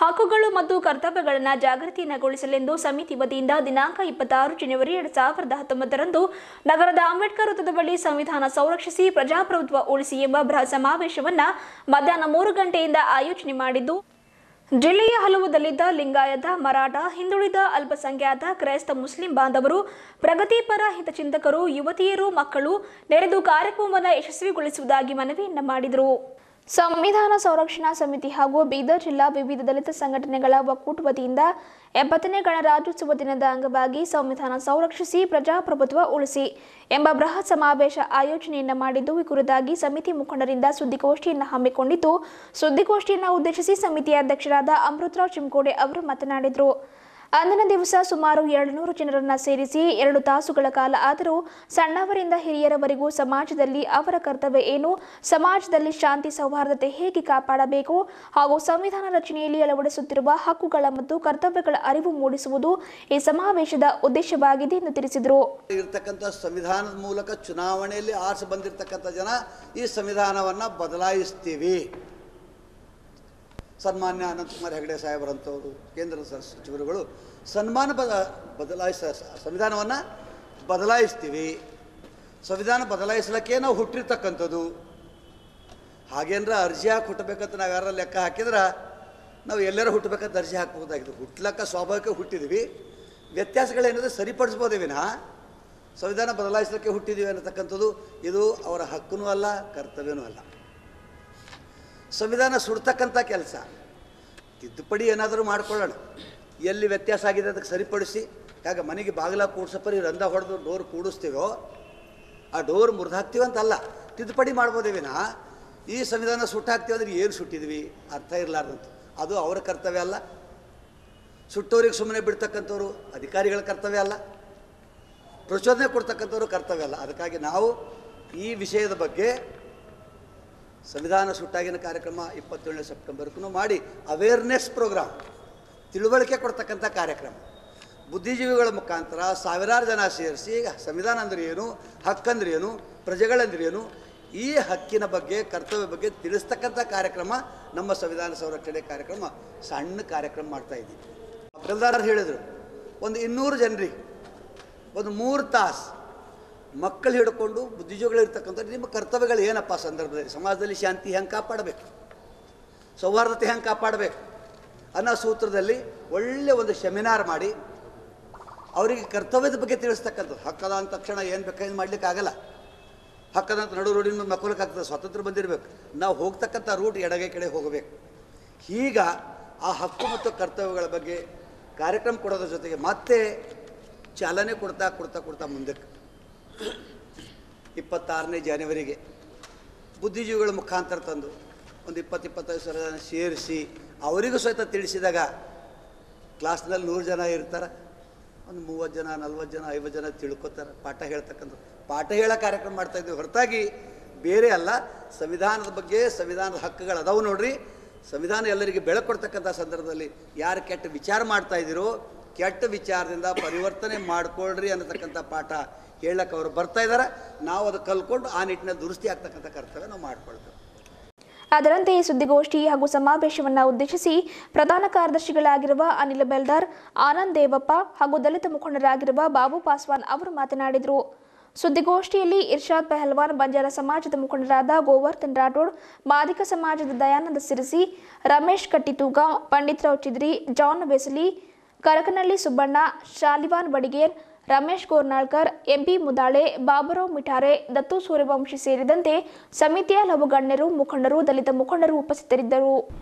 ಹಕ್ಕುಗಳು ಮತ್ತು ಕರ್ತವ್ಯಗಳನ್ನು ಜಾಗೃತಿಯನ್ನಗೊಳಿಸಲೆಂದು ಸಮಿತಿ ವತಿಯಿಂದ ದಿನಾಂಕ 26 ಜನವರಿ 2019ರಂದು ನಗರದ ಅಂಬೇಡ್ಕರ್ ವೃತ್ತದ ಬಳಿ ಸಂವಿಧಾನ ಸಂರಕ್ಷಿಸಿ ಪ್ರಜಾಪ್ರಭುತ್ವ ಉಳಿಸಿ ಎಂಬ ಬೃಹತ್ ಸಮಾವೇಶವನ್ನು ಮಧ್ಯಾಹ್ನ 3 ಗಂಟೆಯಿಂದ ಆಯೋಜನೆ ಮಾಡಿದ್ದು, ಜಿಲ್ಲೆಯ ಹಲವು ದಲಿತ, ಲಿಂಗಾಯತ, ಮರಾಠ, ಹಿಂದುಳಿದ, ಅಲ್ಪಸಂಖ್ಯಾತ, ಕ್ರೈಸ್ತ, ಮುಸ್ಲಿಂ ಬಾಂಧವರು, ಪ್ರಗತಿಪರ ಹಿತಚಿಂತಕರು, ಯುವತಿಯರು, ಮಕ್ಕಳು ನೆರೆದು ಕಾರ್ಯಕ್ರಮವನ್ನು ಯಶಸ್ವಿಗೊಳಿಸುವುದಾಗಿ ಮನವಿಯನ್ನು ಮಾಡಿದರು. ಸಂವಿಧಾನ ಸಂರಕ್ಷಣಾ ಸಮಿತಿ ಹಾಗೂ ಬೀದರ್ ಜಿಲ್ಲಾ ವಿವಿಧ ದಲಿತ ಸಂಘಟನೆಗಳ ಒಕ್ಕೂಟ ವತಿಯಿಂದ 70ನೇ ಗಣರಾಜ್ಯೋತ್ಸವ ದಿನದ ಅಂಗವಾಗಿ ಸಂವಿಧಾನ ಸಂರಕ್ಷಿಸಿ ಪ್ರಜಾಪ್ರಭುತ್ವ ಉಳಿಸಿ ಎಂಬ ಬೃಹತ್ ಸಮಾವೇಶ ಆಯೋಜನೆಯನ್ನು ಮಾಡಿದ್ದು, ಈ ಕುರಿತಾಗಿ ಸಮಿತಿ ಮುಖಂಡರಿಂದ ಸುದ್ದಿಗೋಷ್ಠಿಯನ್ನು ಹಮ್ಮಿಕೊಂಡಿದ್ದು, ಸುದ್ದಿಗೋಷ್ಠಿಯನ್ನು ಉದ್ದೇಶಿಸಿ ಸಮಿತಿಯ ಅಧ್ಯಕ್ಷರಾದ ಅಮೃತರಾವ್ ಚಿಮ್ಕೋಡೆ ಅವರು ಮಾತನಾಡಿದರು. ಅಂದಿನ ದಿವಸ ಸುಮಾರು 200 ಜನರನ್ನು ಸೇರಿಸಿ 2 ತಾಸುಗಳ ಕಾಲ ಆದರೂ ಸಣ್ಣವರಿಂದ ಹಿರಿಯರವರೆಗೂ ಸಮಾಜದಲ್ಲಿ ಅವರ ಕರ್ತವ್ಯ ಏನು, ಸಮಾಜದಲ್ಲಿ ಶಾಂತಿ ಸೌಹಾರ್ದತೆ ಹೇಗೆ ಕಾಪಾಡಬೇಕು ಹಾಗೂ ಸಂವಿಧಾನ ರಚನೆಯಲ್ಲಿ ಅಳವಡಿಸುತ್ತಿರುವ ಹಕ್ಕುಗಳ ಮತ್ತು ಕರ್ತವ್ಯಗಳ ಅರಿವು ಮೂಡಿಸುವುದು ಈ ಸಮಾವೇಶದ ಉದ್ದೇಶವಾಗಿದೆ ಎಂದು ತಿಳಿಸಿದರು. ಸಂವಿಧಾನದ ಮೂಲಕ ಚುನಾವಣೆಯಲ್ಲಿ ಆರಿಸಿ ಬಂದಿರತಕ್ಕಂಥ ಜನ ಈ ಸಂವಿಧಾನವನ್ನು ಬದಲಾಯಿಸ್ತೀವಿ. ಸನ್ಮಾನ್ಯ ಅನಂತಕುಮಾರ್ ಹೆಗಡೆ ಸಾಹೇಬರಂಥವರು ಕೇಂದ್ರ ಸಚಿವರುಗಳು ಸಂವಿಧಾನವನ್ನು ಬದಲಾಯಿಸ್ತೀವಿ. ಸಂವಿಧಾನ ಬದಲಾಯಿಸಲಿಕ್ಕೆ ನಾವು ಹುಟ್ಟಿರ್ತಕ್ಕಂಥದ್ದು. ಹಾಗೇನರ ಅರ್ಜಿ ಹಾಕಿ ಹುಟ್ಟಬೇಕಂತ ನಾವು ಯಾರ ಲೆಕ್ಕ ಹಾಕಿದ್ರೆ ನಾವು ಎಲ್ಲರೂ ಹುಟ್ಟಬೇಕಂತ ಅರ್ಜಿ ಹಾಕ್ಬೋದಾಗಿತ್ತು. ಹುಟ್ಟಲಕ್ಕ ಸ್ವಾಭಾವಿಕ ಹುಟ್ಟಿದ್ವಿ. ವ್ಯತ್ಯಾಸಗಳೇನಿದೆ ಸರಿಪಡಿಸ್ಬೋದೇ ವಿನಃ ಸಂವಿಧಾನ ಬದಲಾಯಿಸಲಿಕ್ಕೆ ಹುಟ್ಟಿದ್ದೀವಿ ಅನ್ನತಕ್ಕಂಥದ್ದು ಇದು ಅವರ ಹಕ್ಕೂ ಅಲ್ಲ, ಕರ್ತವ್ಯನೂ ಅಲ್ಲ. ಸಂವಿಧಾನ ಸುಡ್ತಕ್ಕಂಥ ಕೆಲಸ, ತಿದ್ದುಪಡಿ ಏನಾದರೂ ಮಾಡ್ಕೊಳ್ಳೋಣ, ಎಲ್ಲಿ ವ್ಯತ್ಯಾಸ ಆಗಿದೆ ಅದಕ್ಕೆ ಸರಿಪಡಿಸಿ. ಯಾಕೆ ಮನೆಗೆ ಬಾಗಿಲ ಕೂಡ್ಸಪ್ಪರಿ ರಂಧ ಹೊಡೆದು ಡೋರ್ ಕೂಡಿಸ್ತೀವೋ ಆ ಡೋರ್ ಮುರಿದಾಕ್ತೀವಂತಲ್ಲ, ತಿದ್ದುಪಡಿ ಮಾಡ್ಬೋದೇ ವಿನಃ ಈ ಸಂವಿಧಾನ ಸುಟ್ಟಾಕ್ತೀವಿ ಅಂದ್ರೆ ಏನು ಸುಟ್ಟಿದ್ವಿ ಅರ್ಥ ಇರಲಾರ್ದಂತ. ಅದು ಅವರ ಕರ್ತವ್ಯ ಅಲ್ಲ. ಸುಟ್ಟೋರಿಗೆ ಸುಮ್ಮನೆ ಬಿಡ್ತಕ್ಕಂಥವ್ರು ಅಧಿಕಾರಿಗಳ ಕರ್ತವ್ಯ ಅಲ್ಲ, ಪ್ರಚೋದನೆ ಕೊಡ್ತಕ್ಕಂಥವ್ರು ಕರ್ತವ್ಯ ಅಲ್ಲ. ಅದಕ್ಕಾಗಿ ನಾವು ಈ ವಿಷಯದ ಬಗ್ಗೆ ಸಂವಿಧಾನ ಸುಟ್ಟಾಗಿನ ಕಾರ್ಯಕ್ರಮ 27ನೇ ಸೆಪ್ಟೆಂಬರ್ಗೂ ಮಾಡಿ ಅವೇರ್ನೆಸ್ ಪ್ರೋಗ್ರಾಮ್, ತಿಳುವಳಿಕೆ ಕೊಡ್ತಕ್ಕಂಥ ಕಾರ್ಯಕ್ರಮ, ಬುದ್ಧಿಜೀವಿಗಳ ಮುಖಾಂತರ ಸಾವಿರಾರು ಜನ ಸೇರಿಸಿ ಸಂವಿಧಾನ ಅಂದ್ರೆ ಏನು, ಹಕ್ಕಂದ್ರೆ ಏನು, ಪ್ರಜೆಗಳಂದ್ರೆ ಏನು, ಈ ಹಕ್ಕಿನ ಬಗ್ಗೆ ಕರ್ತವ್ಯ ಬಗ್ಗೆ ತಿಳಿಸ್ತಕ್ಕಂಥ ಕಾರ್ಯಕ್ರಮ ನಮ್ಮ ಸಂವಿಧಾನ ಸಂರಕ್ಷಣೆ ಕಾರ್ಯಕ್ರಮ. ಸಣ್ಣ ಕಾರ್ಯಕ್ರಮ ಮಾಡ್ತಾಯಿದ್ದೀವಿ. ಮಕ್ಕಳದಾರರು ಹೇಳಿದರು, ಒಂದು 200 ಜನರಿಗೆ ಒಂದು 3 ತಾಸು ಮಕ್ಕಳು ಹಿಡ್ಕೊಂಡು ಬುದ್ಧಿಜೀವಿಗಳು ಇರ್ತಕ್ಕಂಥ ನಿಮ್ಮ ಕರ್ತವ್ಯಗಳು ಏನಪ್ಪ ಸಂದರ್ಭದಲ್ಲಿ, ಸಮಾಜದಲ್ಲಿ ಶಾಂತಿ ಹೆಂಗೆ ಕಾಪಾಡಬೇಕು, ಸೌಹಾರ್ದತೆ ಹೆಂಗೆ ಕಾಪಾಡಬೇಕು ಅನ್ನೋ ಸೂತ್ರದಲ್ಲಿ ಒಳ್ಳೆಯ ಒಂದು ಸೆಮಿನಾರ್ ಮಾಡಿ ಅವರಿಗೆ ಕರ್ತವ್ಯದ ಬಗ್ಗೆ ತಿಳಿಸ್ತಕ್ಕಂಥದ್ದು. ಹಕ್ಕದ ಅಂದ ತಕ್ಷಣ ಏನು ಬೇಕಾದ್ರೆ ಮಾಡಲಿಕ್ಕಾಗಲ್ಲ. ಹಕ್ಕದಂತ ನಡು ರೋಡಿನ ಮೇಲೆ ಮಕ್ಕಳಕ್ಕಾಗ್ತದೆ, ಸ್ವಾತಂತ್ರ್ಯ ಬಂದಿರಬೇಕು. ನಾವು ಹೋಗ್ತಕ್ಕಂಥ ರೂಟ್ ಎಡಗೈ ಕಡೆ ಹೋಗಬೇಕು. ಈಗ ಆ ಹಕ್ಕು ಮತ್ತು ಕರ್ತವ್ಯಗಳ ಬಗ್ಗೆ ಕಾರ್ಯಕ್ರಮ ಕೊಡೋದ್ರ ಜೊತೆಗೆ ಮತ್ತೆ ಚಾಲನೆ ಕೊಡ್ತಾ ಮುಂದಕ್ಕೆ 26ನೇ ಜನವರಿಗೆ ಬುದ್ಧಿಜೀವಿಗಳ ಮುಖಾಂತರ ತಂದು ಒಂದು 20-25 ಸಾವಿರ ಜನ ಸೇರಿಸಿ ಅವರಿಗೂ ಸಹಿತ ತಿಳಿಸಿದಾಗ ಕ್ಲಾಸ್ನಲ್ಲಿ 100 ಜನ ಇರ್ತಾರೆ, ಒಂದು 30 ಜನ 40 ಜನ 50 ಜನ ತಿಳ್ಕೊತಾರೆ. ಪಾಠ ಹೇಳ್ತಕ್ಕಂಥದ್ದು ಪಾಠ ಹೇಳೋ ಕಾರ್ಯಕ್ರಮ ಮಾಡ್ತಾಯಿದ್ವಿ ಹೊರತಾಗಿ ಬೇರೆ ಅಲ್ಲ. ಸಂವಿಧಾನದ ಬಗ್ಗೆ, ಸಂವಿಧಾನದ ಹಕ್ಕುಗಳು ಅದಾವು ನೋಡ್ರಿ. ಸಂವಿಧಾನ ಎಲ್ಲರಿಗೆ ಬೆಳಕು ಕೊಡ್ತಕ್ಕಂಥ ಸಂದರ್ಭದಲ್ಲಿ ಯಾರು ಕೆಟ್ಟ ವಿಚಾರ ಮಾಡ್ತಾಯಿದ್ದೀರೋ ಕೆಟ್ಟ ವಿಚಾರದಿಂದ ಪರಿವರ್ತನೆ ಮಾಡಿಕೊಳ್ಳ್ರಿ ಅನ್ನತಕ್ಕಂಥ ಪಾಠ ಹೇಳಕ್ಕೆ ಅವರು ಬರ್ತಾ ಇದ್ದಾರೆ. ನಾವು ಅದು ಕಲ್ಕೊಂಡು ಆ ನಿಟ್ಟಿನಲ್ಲಿ ದುರಸ್ತಿ ಆಗ್ತಕ್ಕಂಥ ಕರ್ತವ್ಯ ನಾವು ಮಾಡ್ಕೊಳ್ತೇವೆ. ಅದರಂತೆ ಸುದ್ದಿಗೋಷ್ಠಿ ಹಾಗೂ ಸಮಾವೇಶವನ್ನು ಉದ್ದೇಶಿಸಿ ಪ್ರಧಾನ ಕಾರ್ಯದರ್ಶಿಗಳಾಗಿರುವ ಅನಿಲ್ ಬೆಲ್ದಾರ್, ಆನಂದ್ ದೇವಪ್ಪ ಹಾಗೂ ದಲಿತ ಮುಖಂಡರಾಗಿರುವ ಬಾಬು ಪಾಸ್ವಾನ್ ಅವರು ಮಾತನಾಡಿದರು. ಸುದ್ದಿಗೋಷ್ಠಿಯಲ್ಲಿ ಇರ್ಷಾದ್ ಪೆಹಲ್ವಾನ್, ಬಂಜಾರ ಸಮಾಜದ ಮುಖಂಡರಾದ ಗೋವರ್ಧನ್ ರಾಠೋಡ್, ಮಾದಿಕ ಸಮಾಜದ ದಯಾನಂದ ಸಿರಸಿ, ರಮೇಶ್ ಕಟ್ಟಿತೂಗ, ಪಂಡಿತ್ ರಾವ್ ಚಿದ್ರಿ, ಜಾನ್ ವೆಸಲಿ, ಕರಕನಹಳ್ಳಿ ಸುಬ್ಬಣ್ಣ, ಶಾಲಿವಾನ್ ಬಡಿಗೇರ್, ರಮೇಶ್ ಗೋರ್ನಾಳ್ಕರ್, ಎಂಪಿ ಮುದಾಳೆ, ಬಾಬುರಾವ್ ಮಿಠಾರೆ, ದತ್ತು ಸೂರ್ಯವಂಶಿ ಸೇರಿದಂತೆ ಸಮಿತಿಯ ಹಲವು ಗಣ್ಯರು, ಮುಖಂಡರು, ದಲಿತ ಮುಖಂಡರು ಉಪಸ್ಥಿತರಿದ್ದರು.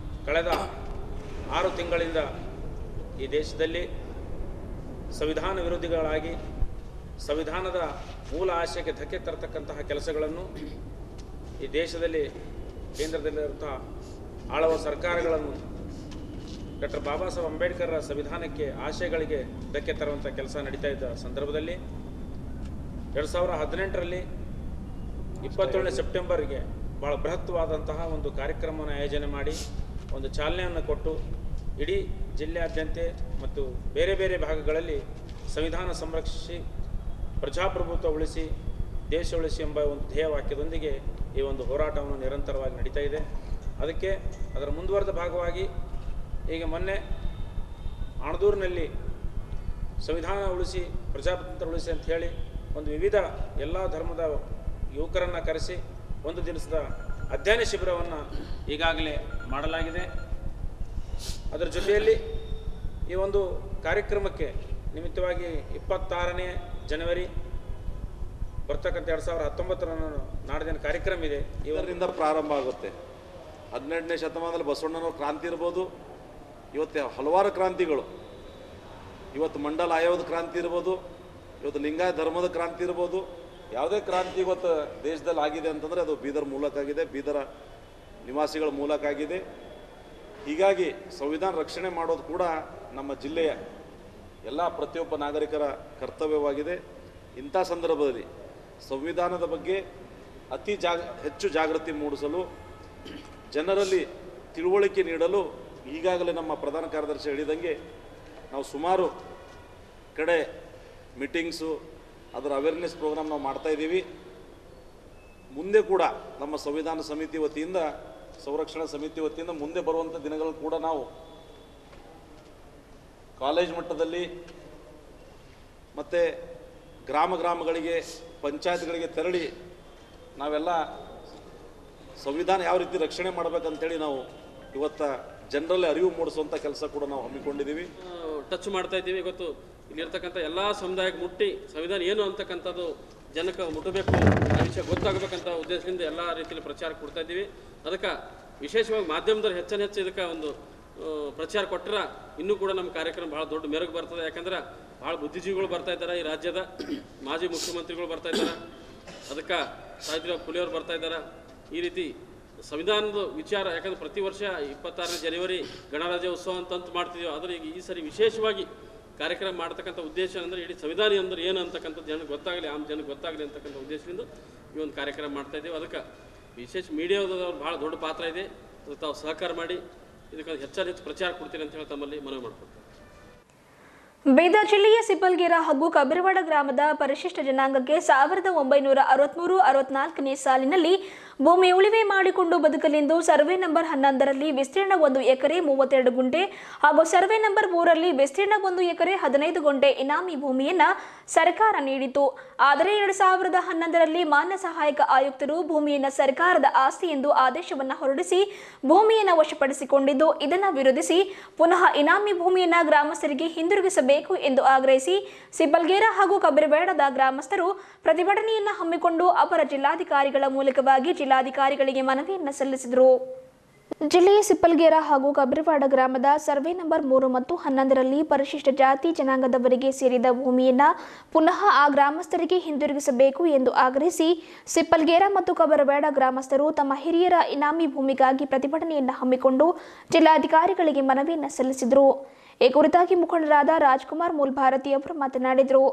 ಕಳೆದ 6 ತಿಂಗಳಿಂದ ಈ ದೇಶದಲ್ಲಿ ಸಂವಿಧಾನ ವಿರೋಧಿಗಳಾಗಿ ಸಂವಿಧಾನದ ಮೂಲ ಆಶಯಕ್ಕೆ ಧಕ್ಕೆ ತರತಕ್ಕಂತಹ ಕೆಲಸಗಳನ್ನು ಈ ದೇಶದಲ್ಲಿ ಕೇಂದ್ರದಲ್ಲಿರುವಂತಹ ಆಳುವ ಸರ್ಕಾರಗಳನ್ನು ಡಾಕ್ಟರ್ ಬಾಬಾ ಸಾಹೇಬ್ ಅಂಬೇಡ್ಕರ್ ಸಂವಿಧಾನಕ್ಕೆ ಆಶಯಗಳಿಗೆ ಧಕ್ಕೆ ತರುವಂಥ ಕೆಲಸ ನಡೀತಾ ಇದ್ದ ಸಂದರ್ಭದಲ್ಲಿ 2018ರಲ್ಲಿ 27ನೇ ಸೆಪ್ಟೆಂಬರ್ಗೆ ಭಾಳ ಬೃಹತ್ವಾದಂತಹ ಒಂದು ಕಾರ್ಯಕ್ರಮವನ್ನು ಆಯೋಜನೆ ಮಾಡಿ ಒಂದು ಚಾಲನೆಯನ್ನು ಕೊಟ್ಟು ಇಡೀ ಜಿಲ್ಲೆಯಾದ್ಯಂತ ಮತ್ತು ಬೇರೆ ಬೇರೆ ಭಾಗಗಳಲ್ಲಿ ಸಂವಿಧಾನ ಸಂರಕ್ಷಿಸಿ ಪ್ರಜಾಪ್ರಭುತ್ವ ಉಳಿಸಿ ದೇಶ ಉಳಿಸಿ ಎಂಬ ಒಂದು ಧ್ಯೇಯವಾಕ್ಯದೊಂದಿಗೆ ಈ ಒಂದು ಹೋರಾಟವನ್ನು ನಿರಂತರವಾಗಿ ನಡೀತಾ ಇದೆ. ಅದಕ್ಕೆ ಅದರ ಮುಂದುವರೆದ ಭಾಗವಾಗಿ ಈಗ ಮೊನ್ನೆ ಆಣದೂರಿನಲ್ಲಿ ಸಂವಿಧಾನ ಉಳಿಸಿ ಪ್ರಜಾಪ್ರಭುತ್ವ ಉಳಿಸಿ ಅಂತ ಹೇಳಿ ಒಂದು ವಿವಿಧ ಎಲ್ಲ ಧರ್ಮದ ಯುವಕರನ್ನು ಕರೆಸಿ ಒಂದು ದಿವಸದ ಅಧ್ಯಯನ ಶಿಬಿರವನ್ನು ಈಗಾಗಲೇ ಮಾಡಲಾಗಿದೆ. ಅದರ ಜೊತೆಯಲ್ಲಿ ಈ ಒಂದು ಕಾರ್ಯಕ್ರಮಕ್ಕೆ ನಿಮಿತ್ತವಾಗಿ 26ನೇ ಜನವರಿ ಬರ್ತಕ್ಕಂಥ 2019 ನಾಡಿನ ಕಾರ್ಯಕ್ರಮ ಇದೆ. ಇದರಿಂದ ಪ್ರಾರಂಭ ಆಗುತ್ತೆ. 18ನೇ ಶತಮಾನದಲ್ಲಿ ಬಸವಣ್ಣನವರ ಕ್ರಾಂತಿ ಇರ್ಬೋದು, ಇವತ್ತು ಹಲವಾರು ಕ್ರಾಂತಿಗಳು, ಇವತ್ತು ಮಂಡಲ ಆಯೋಗದ ಕ್ರಾಂತಿ ಇರ್ಬೋದು, ಇವತ್ತು ಲಿಂಗಾಯತ ಧರ್ಮದ ಕ್ರಾಂತಿ ಇರ್ಬೋದು, ಯಾವುದೇ ಕ್ರಾಂತಿ ಇವತ್ತು ದೇಶದಲ್ಲಿ ಆಗಿದೆ ಅಂತಂದರೆ ಅದು ಬೀದರ್ ಮೂಲಕ ಆಗಿದೆ, ಬೀದರ ನಿವಾಸಿಗಳ ಮೂಲಕ ಆಗಿದೆ. ಹೀಗಾಗಿ ಸಂವಿಧಾನ ರಕ್ಷಣೆ ಮಾಡೋದು ಕೂಡ ನಮ್ಮ ಜಿಲ್ಲೆಯ ಎಲ್ಲ ಪ್ರತಿಯೊಬ್ಬ ನಾಗರಿಕರ ಕರ್ತವ್ಯವಾಗಿದೆ. ಇಂಥ ಸಂದರ್ಭದಲ್ಲಿ ಸಂವಿಧಾನದ ಬಗ್ಗೆ ಹೆಚ್ಚು ಜಾಗೃತಿ ಮೂಡಿಸಲು, ಜನರಲ್ಲಿ ತಿಳುವಳಿಕೆ ನೀಡಲು ಈಗಾಗಲೇ ನಮ್ಮ ಪ್ರಧಾನ ಕಾರ್ಯದರ್ಶಿ ಹೇಳಿದಂಗೆ ನಾವು ಸುಮಾರು ಕಡೆ ಮೀಟಿಂಗ್ಸು, ಅದರ ಅವೇರ್ನೆಸ್ ಪ್ರೋಗ್ರಾಮ್ ನಾವು ಮಾಡ್ತಾಯಿದ್ದೀವಿ. ಮುಂದೆ ಕೂಡ ನಮ್ಮ ಸಂವಿಧಾನ ಸಮಿತಿ ವತಿಯಿಂದ, ಸಂರಕ್ಷಣಾ ಸಮಿತಿ ವತಿಯಿಂದ ಮುಂದೆ ಬರುವಂಥ ದಿನಗಳು ಕೂಡ ನಾವು ಕಾಲೇಜ್ ಮಟ್ಟದಲ್ಲಿ ಮತ್ತು ಗ್ರಾಮಗಳಿಗೆ ಪಂಚಾಯತ್ಗಳಿಗೆ ತೆರಳಿ ನಾವೆಲ್ಲ ಸಂವಿಧಾನ ಯಾವ ರೀತಿ ರಕ್ಷಣೆ ಮಾಡಬೇಕಂತೇಳಿ ನಾವು ಇವತ್ತು ಜನರಲ್ಲಿ ಅರಿವು ಮೂಡಿಸುವಂಥ ಕೆಲಸ ಕೂಡ ನಾವು ಹಮ್ಮಿಕೊಂಡಿದ್ದೀವಿ, ಟಚ್ ಮಾಡ್ತಾ ಇದ್ದೀವಿ. ಇವತ್ತು ಇಲ್ಲಿರ್ತಕ್ಕಂಥ ಎಲ್ಲ ಸಮುದಾಯಕ್ಕೆ ಮುಟ್ಟಿ ಸಂವಿಧಾನ ಏನು ಅಂತಕ್ಕಂಥದ್ದು ಜನಕ್ಕೆ ಮುಟ್ಟಬೇಕು, ಆ ವಿಷಯ ಗೊತ್ತಾಗಬೇಕಂತ ಉದ್ದೇಶದಿಂದ ಎಲ್ಲ ರೀತಿಯಲ್ಲಿ ಪ್ರಚಾರ ಕೊಡ್ತಾ ಇದ್ದೀವಿ. ಅದಕ್ಕೆ ವಿಶೇಷವಾಗಿ ಮಾಧ್ಯಮದಲ್ಲಿ ಹೆಚ್ಚು ಇದಕ್ಕೆ ಒಂದು ಪ್ರಚಾರ ಕೊಟ್ಟರೆ ಇನ್ನೂ ಕೂಡ ನಮ್ಮ ಕಾರ್ಯಕ್ರಮ ಭಾಳ ದೊಡ್ಡ ಮೆರುಗು ಬರ್ತದೆ. ಯಾಕಂದ್ರೆ ಭಾಳ ಬುದ್ಧಿಜೀವಿಗಳು ಬರ್ತಾ ಇದ್ದಾರೆ, ಈ ರಾಜ್ಯದ ಮಾಜಿ ಮುಖ್ಯಮಂತ್ರಿಗಳು ಬರ್ತಾ ಇದ್ದಾರೆ, ಅದಕ್ಕೆ ಸಾಹಿತ್ಯರಾವ್ ಫುಲೆಯವರು ಬರ್ತಾ ಇದ್ದಾರೆ. ಈ ರೀತಿ ಸಂವಿಧಾನದ ವಿಚಾರ, ಯಾಕಂದ್ರೆ ಪ್ರತಿ ವರ್ಷ 26ನೇ ಜನವರಿ ಗಣರಾಜ್ಯೋತ್ಸವ ಅಂತ ಮಾಡ್ತಿದ್ದೀವಿ, ಆದರೆ ಈಗ ಈ ಸರಿ ವಿಶೇಷವಾಗಿ ಕಾರ್ಯಕ್ರಮ ಮಾಡ್ತಕ್ಕಂಥ ಉದ್ದೇಶ ಅಂದರೆ ಇಡೀ ಸಂವಿಧಾನ ಅಂದರೆ ಏನು ಅಂತಕ್ಕಂಥದ್ದು ಜನಕ್ಕೆ ಗೊತ್ತಾಗಲಿ, ಆಮ್ ಜನಕ್ಕೆ ಗೊತ್ತಾಗಲಿ ಅಂತಕ್ಕಂಥ ಉದ್ದೇಶದಿಂದ ಈ ಒಂದು ಕಾರ್ಯಕ್ರಮ ಮಾಡ್ತಾಯಿದ್ದೀವಿ. ಅದಕ್ಕೆ ವಿಶೇಷ ಮೀಡಿಯಾದವ್ರು ಭಾಳ ದೊಡ್ಡ ಪಾತ್ರ ಇದೆ, ಅದಕ್ಕೆ ತಾವು ಸಹಕಾರ ಮಾಡಿ ಇದಕ್ಕೆ ಹೆಚ್ಚು ಪ್ರಚಾರ ಕೊಡ್ತೀನಿ ಅಂತ ಹೇಳಿ ತಮ್ಮಲ್ಲಿ ಮನವಿ ಮಾಡ್ಕೊಡ್ತಾರೆ. ಬೀದರ್ ಜಿಲ್ಲೆಯ ಸಿಬ್ಬಲ್ಗೆರ ಹಾಗೂ ಕಬಿರವಾಡ ಗ್ರಾಮದ ಪರಿಶಿಷ್ಟ ಜನಾಂಗಕ್ಕೆ 1963-64ನೇ ಸಾಲಿನಲ್ಲಿ ಭೂಮಿ ಉಳಿವೆ ಮಾಡಿಕೊಂಡು ಬದುಕಲೆಂದು ಸರ್ವೆ ನಂಬರ್ 11ರಲ್ಲಿ ವಿಸ್ತೀರ್ಣ 1 ಎಕರೆ 32 ಗುಂಟೆ ಹಾಗೂ ಸರ್ವೆ ನಂಬರ್ 3ರಲ್ಲಿ ವಿಸ್ತೀರ್ಣ 1 ಎಕರೆ 15 ಗುಂಟೆ ಇನಾಮಿ ಭೂಮಿಯನ್ನ ಸರ್ಕಾರ ನೀಡಿತು. ಆದರೆ 2011ರಲ್ಲಿ ಮಾನ್ಯ ಸಹಾಯಕ ಆಯುಕ್ತರು ಭೂಮಿಯನ್ನು ಸರ್ಕಾರದ ಆಸ್ತಿ ಎಂದು ಆದೇಶವನ್ನು ಹೊರಡಿಸಿ ಭೂಮಿಯನ್ನು ವಶಪಡಿಸಿಕೊಂಡಿದ್ದು, ಇದನ್ನು ವಿರೋಧಿಸಿ ಪುನಃ ಇನಾಮಿ ಭೂಮಿಯನ್ನು ಗ್ರಾಮಸ್ಥರಿಗೆ ಹಿಂದಿರುಗಿಸಬೇಕು ಎಂದು ಆಗ್ರಹಿಸಿ ಸಿಬ್ಬಲ್ಗೇರಾ ಹಾಗೂ ಕಬ್ಬಿರಬೇಡದ ಗ್ರಾಮಸ್ಥರು ಪ್ರತಿಭಟನೆಯನ್ನು ಹಮ್ಮಿಕೊಂಡು ಅಪರ ಜಿಲ್ಲಾಧಿಕಾರಿಗಳ ಮೂಲಕವಾಗಿ ಜಿಲ್ಲಾಧಿಕಾರಿಗಳಿಗೆ ಮನವಿಯನ್ನು ಸಲ್ಲಿಸಿದರು. ಜಿಲ್ಲೆಯ ಸಿಪ್ಪಲ್ಗೇರಾ ಹಾಗೂ ಕಬ್ಬಿರವಾಡ ಗ್ರಾಮದ ಸರ್ವೆ ನಂಬರ್ 3 ಮತ್ತು 11ರಲ್ಲಿ ಪರಿಶಿಷ್ಟ ಜಾತಿ ಜನಾಂಗದವರಿಗೆ ಸೇರಿದ ಭೂಮಿಯನ್ನು ಪುನಃ ಆ ಗ್ರಾಮಸ್ಥರಿಗೆ ಹಿಂದಿರುಗಿಸಬೇಕು ಎಂದು ಆಗ್ರಹಿಸಿ ಸಿಪ್ಪಲ್ಗೇರಾ ಮತ್ತು ಕಬ್ಬಿರಬೇಡ ಗ್ರಾಮಸ್ಥರು ತಮ್ಮ ಹಿರಿಯರ ಇನಾಮಿ ಭೂಮಿಗಾಗಿ ಪ್ರತಿಭಟನೆಯನ್ನು ಹಮ್ಮಿಕೊಂಡು ಜಿಲ್ಲಾಧಿಕಾರಿಗಳಿಗೆ ಮನವಿಯನ್ನು ಸಲ್ಲಿಸಿದರು. ಈ ಕುರಿತಾಗಿ ಮುಖಂಡರಾದ ರಾಜ್ಕುಮಾರ್ ಮೂಲ್ಭಾರತಿ ಅವರು ಮಾತನಾಡಿದರು.